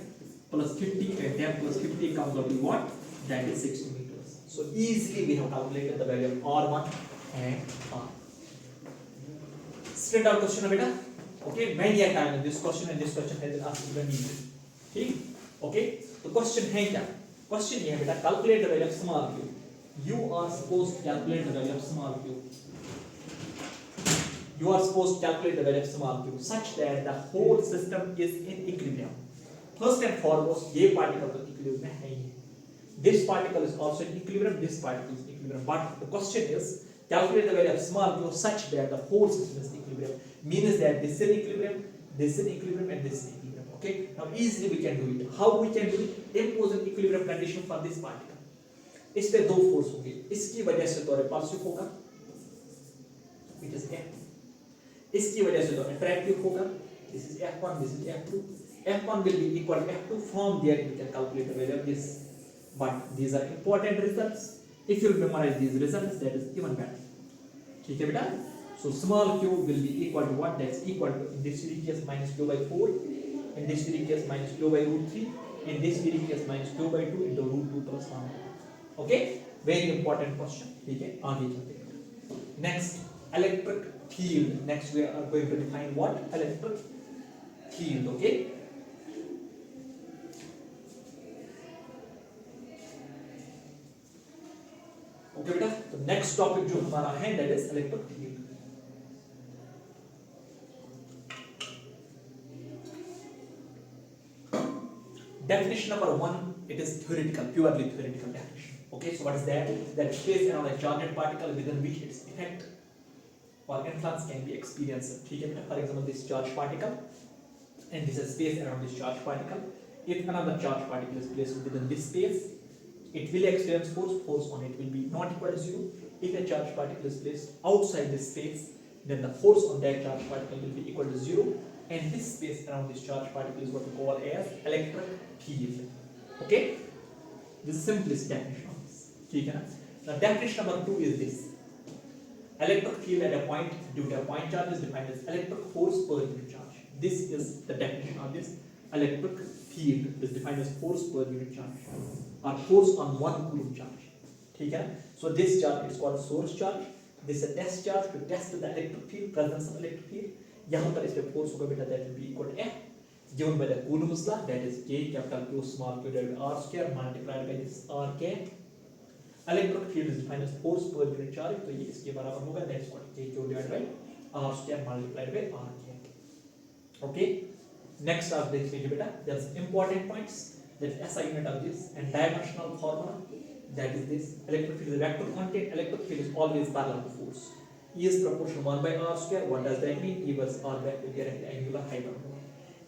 plus 50 and 10 plus 50 comes out to what? That is 60 meters. So easily we have calculated the value of R1 and R. Straight out question beta. Okay, many a time in this question and this question has been asked in the NEET. ठीक? Okay, तो question है क्या? Question ये है बेटा, calculate the value of small q. You are supposed to calculate the value of small q. You are supposed to calculate the value of small q such that the whole system is in equilibrium. First and foremost, ये particle तो equilibrium में है ही. This particle is also in equilibrium. This particle is in equilibrium. But the question is, calculate the value of small q such that the whole system is in equilibrium. Means that this is in equilibrium, this is in equilibrium, and this is in equilibrium. Okay. Now easily we can do it. How we can do it? Impose an equilibrium condition for this particle. इस पे दो force होंगे. इसकी वजह से तो repulsive होगा. It is F. इसकी वजह से तो attractive होगा. This is F1. This is F2. F1 will be equal to F2. From there we can calculate the value of this. But these are important results. If you memorize these results, that is even better. ठीक है बेटा? So small q will be equal to what? That's equal to, in this case minus q by 4, in this case minus q by root 3, in this case minus q by 2 into root 2 plus 1. Okay? Very important question. ठीक है? आगे चलते हैं. Next, electric field. Next we are going to define what? Electric field. Okay? Okay बेटा? तो next topic जो हमारा है that is electric field. Definition number 1, it is theoretical, purely theoretical definition. Okay, so what is that? That space around a charged particle within which its effect or influence can be experienced. ठीक है बेटा? For example, this charged particle, and this is space around this charged particle. If another charged particle is placed within this space, it will experience force. Force on it will be not equal to 0. If a charged particle is placed outside this space, then the force on that charged particle will be equal to 0. And this space around this charged particle is what we call as electric field. Okay? This is simplest definition of this. ठीक है ना? Now definition number 2 is this. Electric field at a point due to a point charge is defined as electric force per unit charge. This is the definition of this. Electric field is defined as force per unit charge or force on 1 coulomb charge. ठीक है? So this charge is called source charge. This is a test charge to test the electric field, presence of electric field. यहाँ पर इस पे force होगा बेटा that will be equal to F given by the Coulombs law, that is K capital Q small q divided by R square multiplied by this R K. Electric field is defined as force per unit charge, तो ये इसके बराबर होगा that is what K Q divided by R square multiplied by R K. Okay, next आप देख लीजिए बेटा, there are important points. That is SI unit of this and dimensional formula, that is this. Electric field is a vector quantity. Electric field is always parallel to force. E is proportional 1 by R square. What does that mean? E versus R back will be a rectangular hyperbola.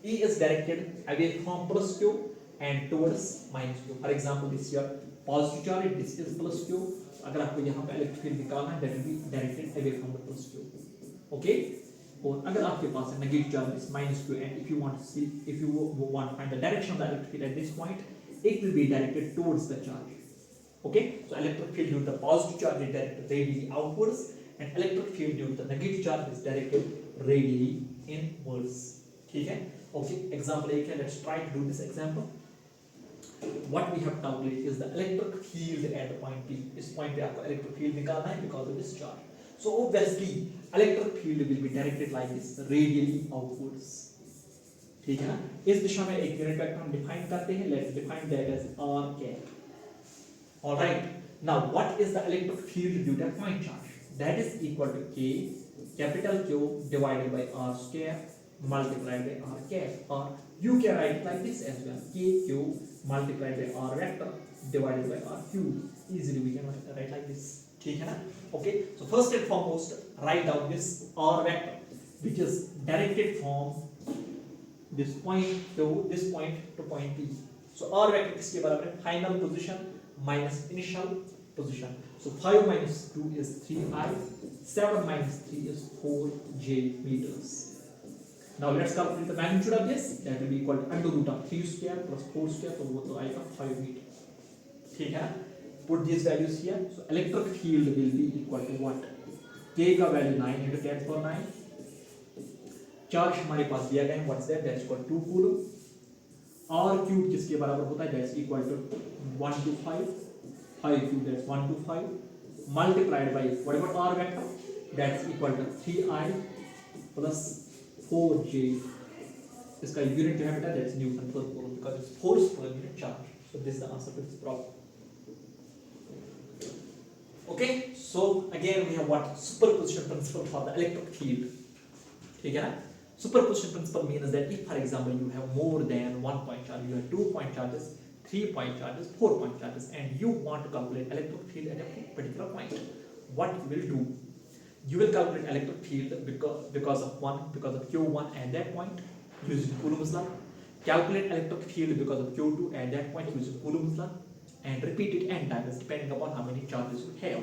E is directed away from plus Q and towards minus Q. For example, this is your positive charge, this is plus Q. अगर आपको यहाँ पे electric field निकालना है, that will be directed away from the plus Q. Okay? और अगर आपके पास है negative charge is minus Q, and if you want to see, if you want to find the direction of the electric field at this point, it will be directed towards the charge. Okay? So electric field with the positive charge is directed radially outwards. And electric field due to the negative charge is directed radially inwards. ठीक है, okay, example एक है, let's try to do this example. What we have calculated is the electric field at the point P. इस point पे आपको electric field निकालना है because of this charge. So obviously electric field will be directed like this, radially outwards. ठीक है ना, इस दिशा में एक यूनिट वेक्टर हम डिफाइन करते हैं. Let's define that as r cap. All right. Now what is the electric field due to a point charge? That is equal to K capital Q divided by r square multiplied by r cap, or you can write it like this as well, kq multiplied by r vector divided by r cube. Easily we can write like this. ठीक है ना, okay. So first and foremost write down this r vector which is directed from this point to this point to point P. So r vector किसके बराबर है? Final position minus initial position. So 5 minus 2 is 3i, 7 minus 3 is 4j meters. Now let's calculate the magnitude of this. That will be equal to under root of 3 square plus 4 square, तो वो तो आएगा 5 meter. ठीक है, put these values here. So electric field will be equal to what? K का value 9 into 10 power 9. Charge हमारे पास दिया गया है, what's that? That's equal to 2 coulomb. R cube किसके बराबर होता है? That's equal to 1 to 5. 5 cube, that's 1 to 5. Multiplied by what about R vector? That's equal to 3i plus 4j. इसका unit जो है बेटा that's Newton per coulomb because it's force per unit charge. So this is the answer to this problem. Okay, so again we have what? Superposition principle for the electric field. ठीक है ना? Superposition principle means that if for example you have more than 1 point charge, you have 2 point charges, 3 point charges, 4 point charges, and you want to calculate electric field at a particular point, what you will do? You will calculate electric field because of Q1 at that point using Coulomb's law. Calculate electric field because of Q2 at that point using Coulomb's law, and repeat it n times depending upon how many charges you have.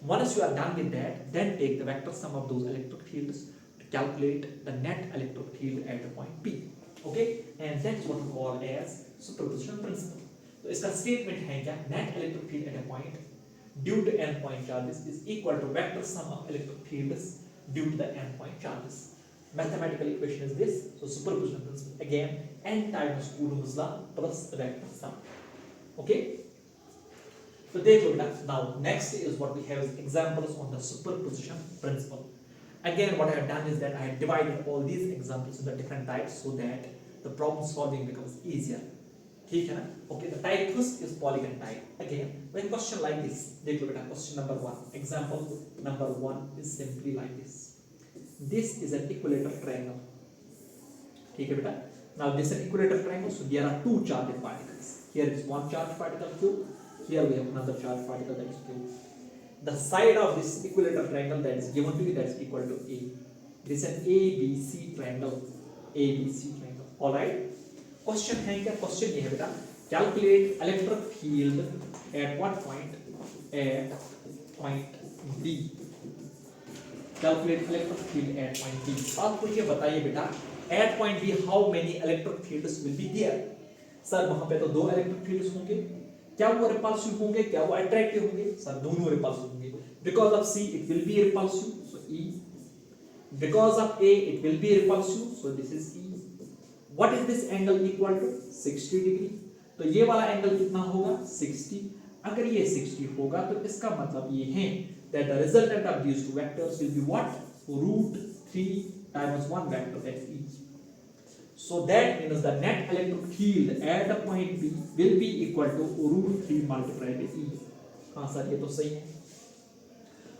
Once you are done with that, then take the vector sum of those electric fields to calculate the net electric field at the point P. Okay, and that's what we call as superposition principle. तो इसका statement है क्या? Net electric field at a point due to n point charges is equal to vector sum of electric fields due to the n point charges. Mathematical equation is this. So superposition principle again, n times Coulomb's law plus the vector sum. Okay. So therefore now next is what we have is examples on the superposition principle. Again what I have done is that I have divided all these examples into different types so that the problem solving becomes easier. ठीक है ना? Okay, the type first is polygon type. Again, when question like this, देखो बेटा, question number 1. Example number 1 is simply like this. This is an equilateral triangle. ठीक है बेटा? Now this is an equilateral triangle, so there are two charged particles. Here is one charged particle Q. Here we have another charged particle that is Q. The side of this equilateral triangle that is given to you that is equal to A. This is an ABC triangle. ABC triangle. All right. Question है क्या? Question ये है बेटा, calculate electric field at what point? At point D. Calculate electric field at point D. आप मुझे बताइए बेटा, at point D how many electric fields will be there? Sir वहां पे तो दो इलेक्ट्रिक फील्ड्स होंगे. क्या वो रिपल्सिव होंगे? क्या वो अट्रैक्टिव होंगे? सर दोनों रिपल्सिव होंगे. Because of see it will B repulsive, so E. Because of A it will B repulsive, so this is E. What is this angle equal to? 60 degree. तो ये वाला angle कितना होगा? 60. अगर ये 60 होगा तो इसका मतलब ये है that the resultant of these two vectors will be what? √3 times one vector, that's E. So that means the net electric field at the point B will be equal to √3 multiplied by E. हाँ sir, ये तो सही है.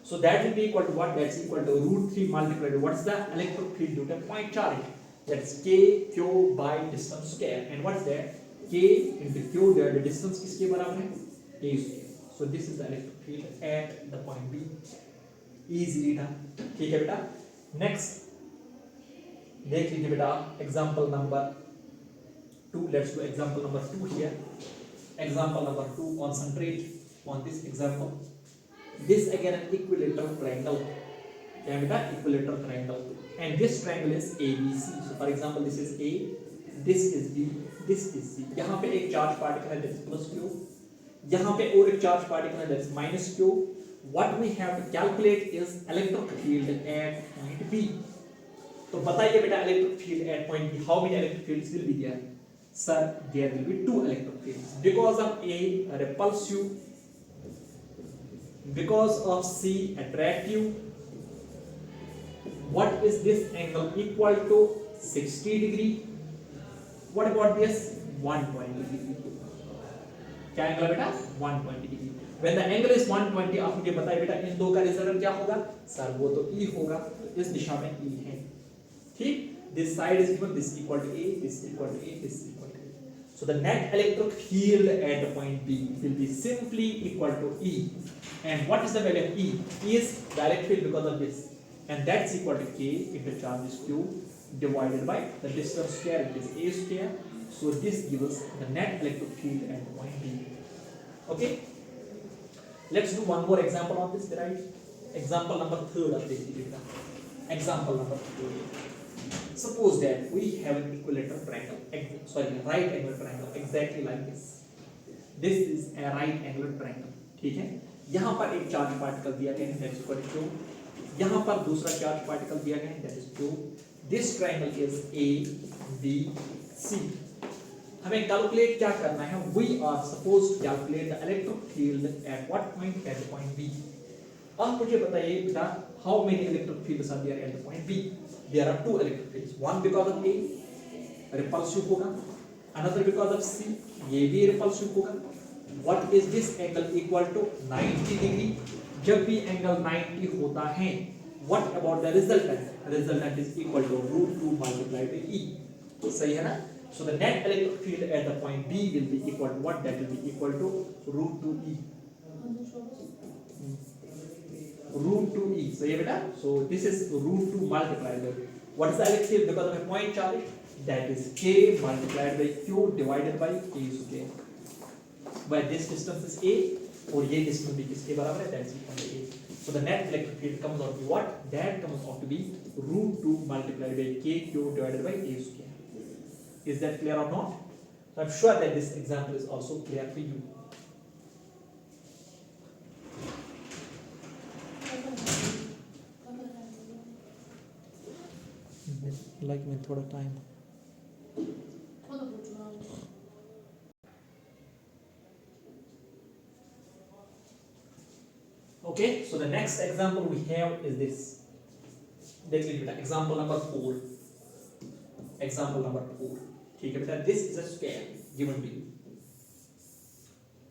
So that will be equal to what? That's equal to √3 multiplied by what's the electric field due to point charge? That's K Q by distance square. And what's that? K into Q there, the distance किसके बराबर है? A square. So this is the electric field at the point B. Easily done. ठीक है बेटा. Next, देख लीजिए बेटा, example number 2. Let's do example number 2 here. Example number 2. Concentrate on this example. This again an equilateral triangle. क्या है बेटा? Equilateral triangle. And this triangle is ABC. So for example, this is A, this is B, this is C. यहाँ पे एक charge particle है that is plus Q. यहाँ पे और एक charge particle है that is minus Q. What we have to calculate is electric field at point B. तो बताइए बेटा electric field at point B, how many electric fields will be there? Sir, there will be 2 electric fields because of A repulsive, because of C attractive. What is this angle equal to? 60 degree. What about this? 120 degree. क्या angle है बेटा? 120 degree. When the angle is 120, आप मुझे बताइए बेटा इन दो का result क्या होगा? सर वो तो E होगा, तो इस दिशा में E है. ठीक? This side is given, this equal to A, this equal to A, this equal to A. So the net electric field at the point B will be simply equal to E. And what is the value of E? E is direct field because of this. And that's equal to K into charge Q divided by the distance square, which is A square. So this gives us the net electric field at the point B. Okay? Let's do one more example on this, right? Example number 3 of this. Example number 3. Suppose that we have an equilateral triangle, right angle triangle, exactly like this. This is a right angle triangle. ठीक है? यहाँ पर एक charge particle दिया गया है, that's equal to Q. यहाँ पर दूसरा चार्ज पार्टिकल दिया गया है, that is Q. This triangle is A, B, C. हमें कैलकुलेट क्या करना है? We are supposed to calculate the electric field at what point? At the point B. अब मुझे बताइए बेटा, how many electric fields are there at the point B? There are 2 electric fields. One because of A, repulsive होगा. Another because of C, ये भी repulsive होगा. What is this angle equal to? 90 degree. जब भी angle 90 होता है, what about the resultant? Resultant is equal to √2 multiplied by E. सही है ना? So the net electric field at the point B will be equal to what? That will be equal to √2 E. √2 E. So yeah, beta. So this is √2 multiplied by what is the electric field because of a point charge? That is K multiplied by Q divided by A square. Where this distance is A और ये distance भी किसके बराबर है? That's equal to A. So the net electric field comes out to be what? That comes out to be √2 multiplied by KQ divided by A square. Is that clear or not? So I'm sure that this example is also clear for you. Like me थोड़ा time. Okay, so the next example we have is this. देख लीजिए बेटा, example number 4. Example number 4. ठीक है बेटा, this is a square given to you.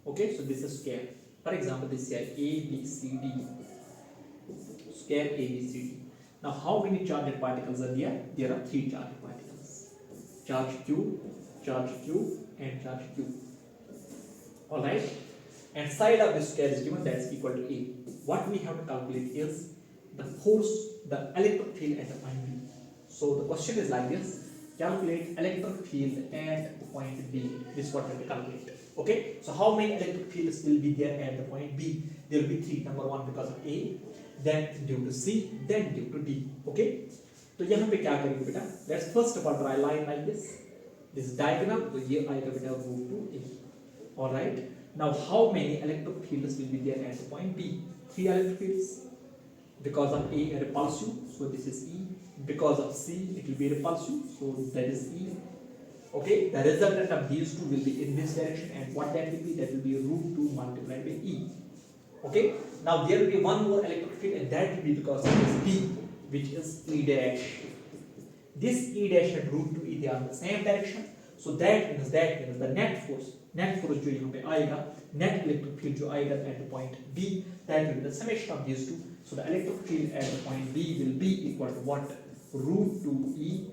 Okay, so this is a square. For example, this is A, B, C, D. Square A, B, C, D. Now, how many charged particles are there? There are 3 charged particles. Charge Q, and charge Q. Alright? And side of this square is given, that is equal to A. What we have to calculate is the force, the electric field at the point B. So the question is like this: calculate electric field at point B. This is what we have to calculate. Okay? So how many electric fields will be there at the point B? There will be 3. Number 1 because of A, then due to C, then due to D. Okay? तो यहाँ पे क्या करेंगे बेटा? Let's first of all draw a line like this. This diagonal, तो ये आएगा बेटा √2A. All right? Now how many electric fields will be there at the point B? 3 electric fields. Because of A, repulsive, so this is E. Because of C, it will be repulsive, so that is E. Okay, the resultant of these two will be in this direction, and what that will be? That will be √2 multiplied by E. Okay, now there will be one more electric field, and that will be because of this B, which is E dash. This E dash and √2E, they are in the same direction, so that means the net force जो यहाँ पे आएगा, net electric field जो आएगा at the point B, that will be the summation of these two. So the electric field at the point B will be equal to what? √2E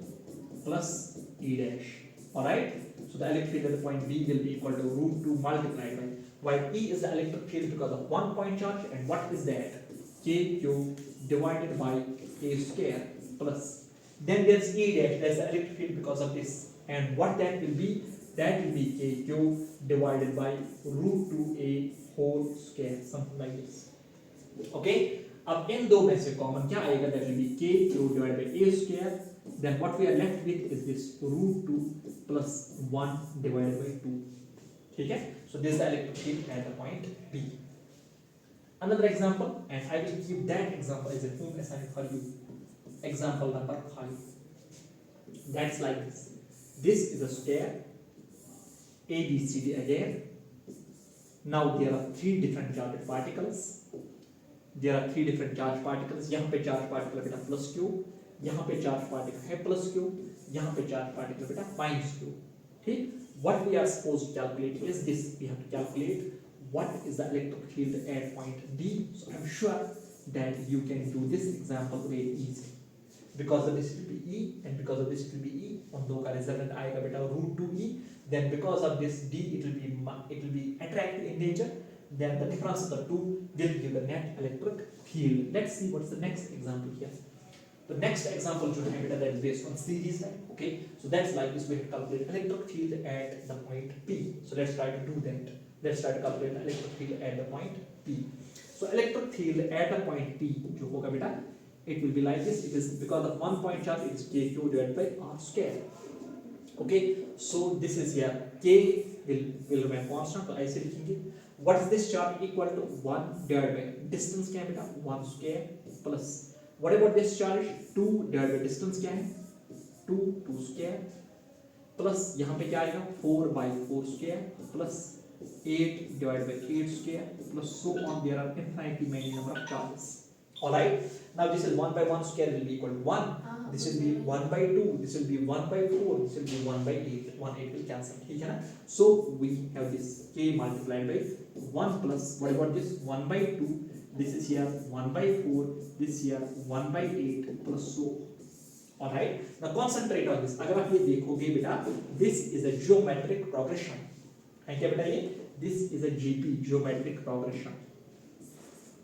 plus E dash. Alright? So the electric field at the point B will be equal to √2 multiplied by, while E is the electric field because of 1 point charge, and what is that? KQ divided by A square plus. Then there's E dash, that's the electric field because of this. And what that will be? That will be KQ divided by √2A whole square, something like this. Okay? अब इन दो में से common क्या आएगा? That will be KQ divided by A square. Then what we are left with is this √2 plus 1 divided by 2. ठीक है? So this is the electric field at the point B. Another example, and I will give that example as a home assignment for you. Example number 5. That's like this. This is a square, A, B, C, D again. Now there are three different charged particles. There are three different charged particles. यहाँ पे charge particle बेटा plus Q, यहाँ पे charge particle है plus Q, यहाँ पे charge particle बेटा minus Q. ठीक? What we are supposed to calculate is this. We have to calculate what is the electric field at point B. So I'm sure that you can do this example very easy. Because of this it will be E and because of this it will be E. उन दो का resultant आएगा बेटा √2E. Then because of this D it will be attractive in nature. Then the difference of the two will give the net electric field. Let's see what's the next example here. The next example जो है बेटा that is based on series है. Okay, so that's like this. We have to calculate electric field at the point P. So let's try to do that. Let's try to calculate electric field at the point P. So electric field at the point P जो होगा बेटा, it will be like this. It is because of one point charge, it is KQ divided by R square. Okay, so this is here. K will remain constant. तो ऐसे लिखेंगे. What is this charge equal to 1 divided by distance क्या है बेटा 1 square plus what about this charge 2 divided by distance क्या है 2 square plus यहाँ पे क्या आएगा 4 by 4 square plus 8 divided by 8 square plus so on. There are infinitely many number of charges. Alright, now this is 1 by 1 square will be equal to 1. This will be 1 by 2. This will be 1 by 4. This will be 1 by 8. 1 8 will cancel. ठीक है ना? So we have this k multiplied by 1 plus what about this 1 by 2. This is here 1 by 4. This here 1 by 8 plus so. Alright. Now concentrate on this. अगर आप ये देखोगे बेटा, this is a geometric progression. है क्या बेटा ये? This is a GP geometric progression.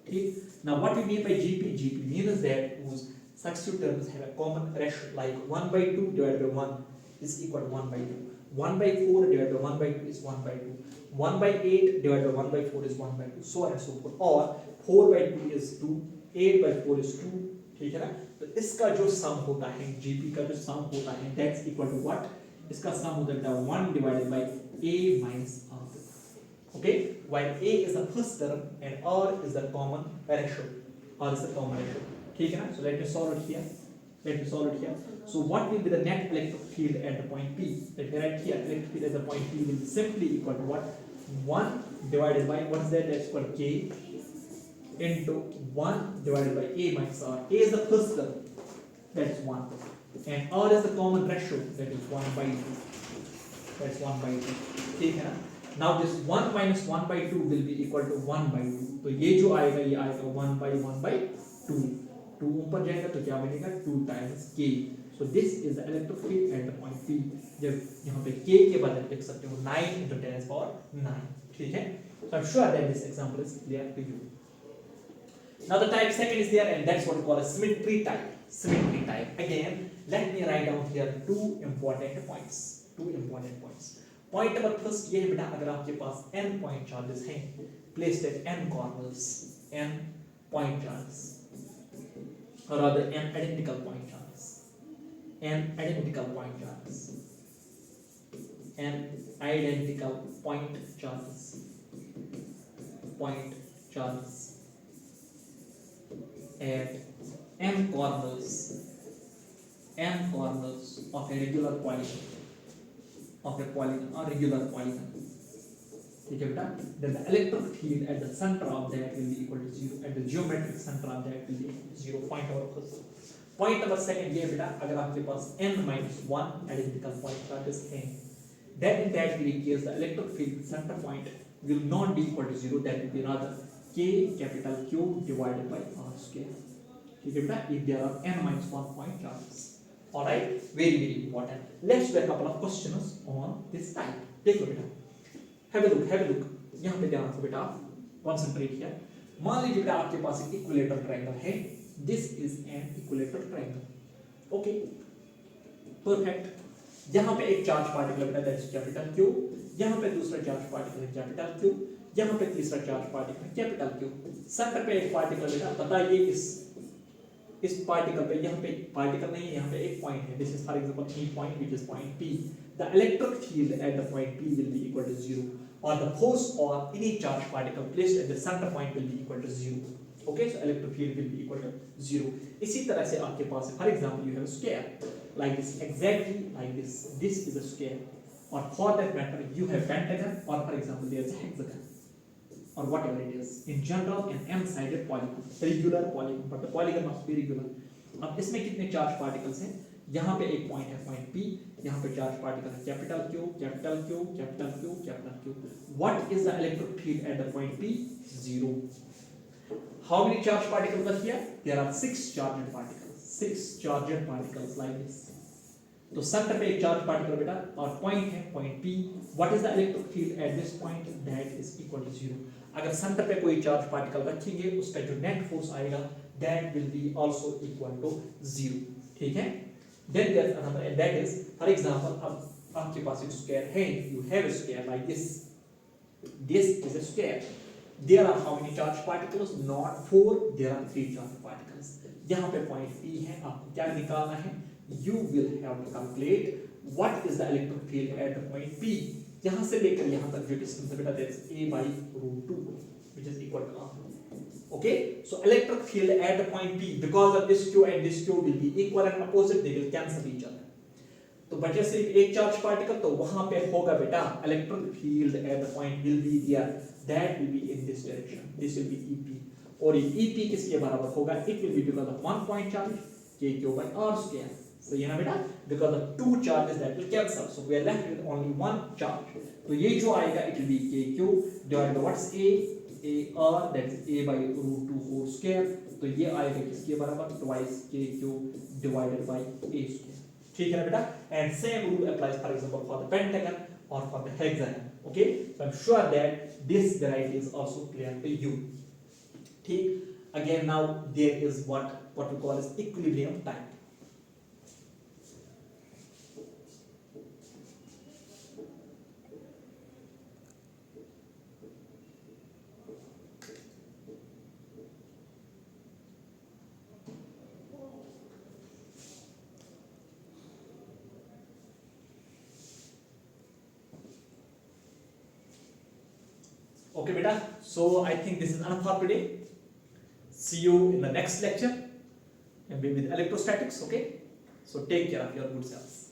ठीक. Now what we mean by GP? GP means that whose successive terms have a common ratio like 1 by 2 divided by 1 is equal to 1 by 2. 1 by 4 divided by 1 by 2 is 1 by 2. 1 by 8 divided by 1 by 4 is 1 by 2. So on and so forth. Or 4 by 2 is 2. 8 by 4 is 2. ठीक है ना? तो इसका जो sum होता है GP का जो sum होता है that's equal to what? इसका sum होता है 1 divided by A minus R. Okay? While A is the first term and R is the common ratio. R is the common ratio. ठीक है ना? So let me solve it here. Let me solve it here. So what will be the net electric field at the point P? Let me write here. Electric field at the point P will be simply equal to what? 1 divided by what is that? That's equal to K into 1 divided by A minus R. A is the first term. That's 1. And R is the common ratio. That is 1 by 2. That's 1 by 2. ठीक है ना? Now this 1 minus 1 by 2 will be equal to 1 by 2. तो ये जो आएगा ये आएगा 1 by 1 by 2. 2 ऊपर जाएगा तो क्या बनेगा 2 times K. So this is the electric field at the point P. जब यहाँ पे K के बदले लिख सकते हो 9 into 10 is power 9. ठीक है? So I'm sure that this example is clear to you. Now the type second is there and that's what we call a symmetry type. Symmetry type. Again, let me write down here two important points. Point number first ये है बेटा अगर आपके पास n point charges हैं placed at n corners, n point charges, or rather n identical point charges, n identical point charges, n identical point charges at n corners of a regular polygon. Of a polygon or regular polygon. ठीक है बेटा? Then the electric field at the center of that will be equal to 0. At the geometric center of that will be equal to 0. Point number first. Point number second ये बेटा अगर आपके पास n minus 1 identical point charges हैं, then in that case the electric field center point will not be equal to 0. That will be rather K capital Q divided by R square. ठीक है बेटा? If there are n minus 1 point charges. Alright, very important. Let's do a couple of questions on this type. देख लो बेटा. Have a look. यहाँ पे ध्यान रखो बेटा. Concentrate here. मान लीजिए बेटा आपके पास एक equilateral triangle है. This is an equilateral triangle. Okay. Perfect. यहाँ पे एक charge particle बेटा that is capital Q. यहाँ पे दूसरा charge particle है capital Q. यहाँ पे तीसरा charge particle है capital Q. center पे एक particle बेटा बताइए इस पार्टिकल पे यहाँ पे पार्टिकल नहीं है यहाँ पे एक पॉइंट है. This is for example P point which is point P. The electric field at the point P will be equal to 0 or the force or any charge particle placed at the center point will be equal to 0. Okay, so electric field will be equal to 0. इसी तरह से आपके पास है for example you have a square. like this, exactly like this. This is a square, or for that matter, you have pentagon, or for example, there is a hexagon, or whatever it is. In general, an m-sided polygon, regular polygon, but the polygon must be regular. अब इसमें कितने charge particles हैं? यहाँ पे एक point है, point P, यहाँ पे चार्ज पार्टिकल है capital Q, capital Q, capital Q, capital Q. What is the electric field at the point P? 0. How many charged particles are here? There are 6 charged particles. 6 charged particles like this. तो centre पे एक charge particle बेटा, और point है point P. What is the electric field at this point? That is equal to 0. अगर centre पे कोई charge particle रखेंगे, उसका जो नेट फोर्स आएगा, that will be also equal to 0. ठीक है? Then there is another, and that is, for example, अब आपके पास एक स्क्वायर है, you have a square like this. This is a square. There are how many charged particles? Not 4. There are 3 charged particles. यहाँ पे point P है, आपको क्या निकालना है? You will have to calculate what is the electric field at the point P. यहाँ से लेकर यहाँ तक जो distance है बेटा, that is A by root 2, which is equal to R. Okay, so electric field at the point P, because of this Q and this Q will be equal and opposite, they will cancel each other. तो बचे सिर्फ एक charge particle, तो वहां पे होगा बेटा electric field at the point will be here, that will be in this direction, this will be EP, और ये EP किसके बराबर होगा? It will be because of one point charge KQ by R square. सही है ना बेटा? Because of two charges that will cancel, so we are left with only one charge. तो ये जो आएगा it will be KQ divided by what's AR, that is A by root 2 whole square. तो ये आएगा किसके बराबर? Twice KQ divided by A square. ठीक है ना बेटा? And same rule applies, for example, for the pentagon or for the hexagon. Okay? So I'm sure that this variety is also clear to you. ठीक? Again, now there is what we call as equilibrium type. Okay beta, so I think this is enough for today. See you in the next lecture and with electrostatics. Okay, so take care of your good selves.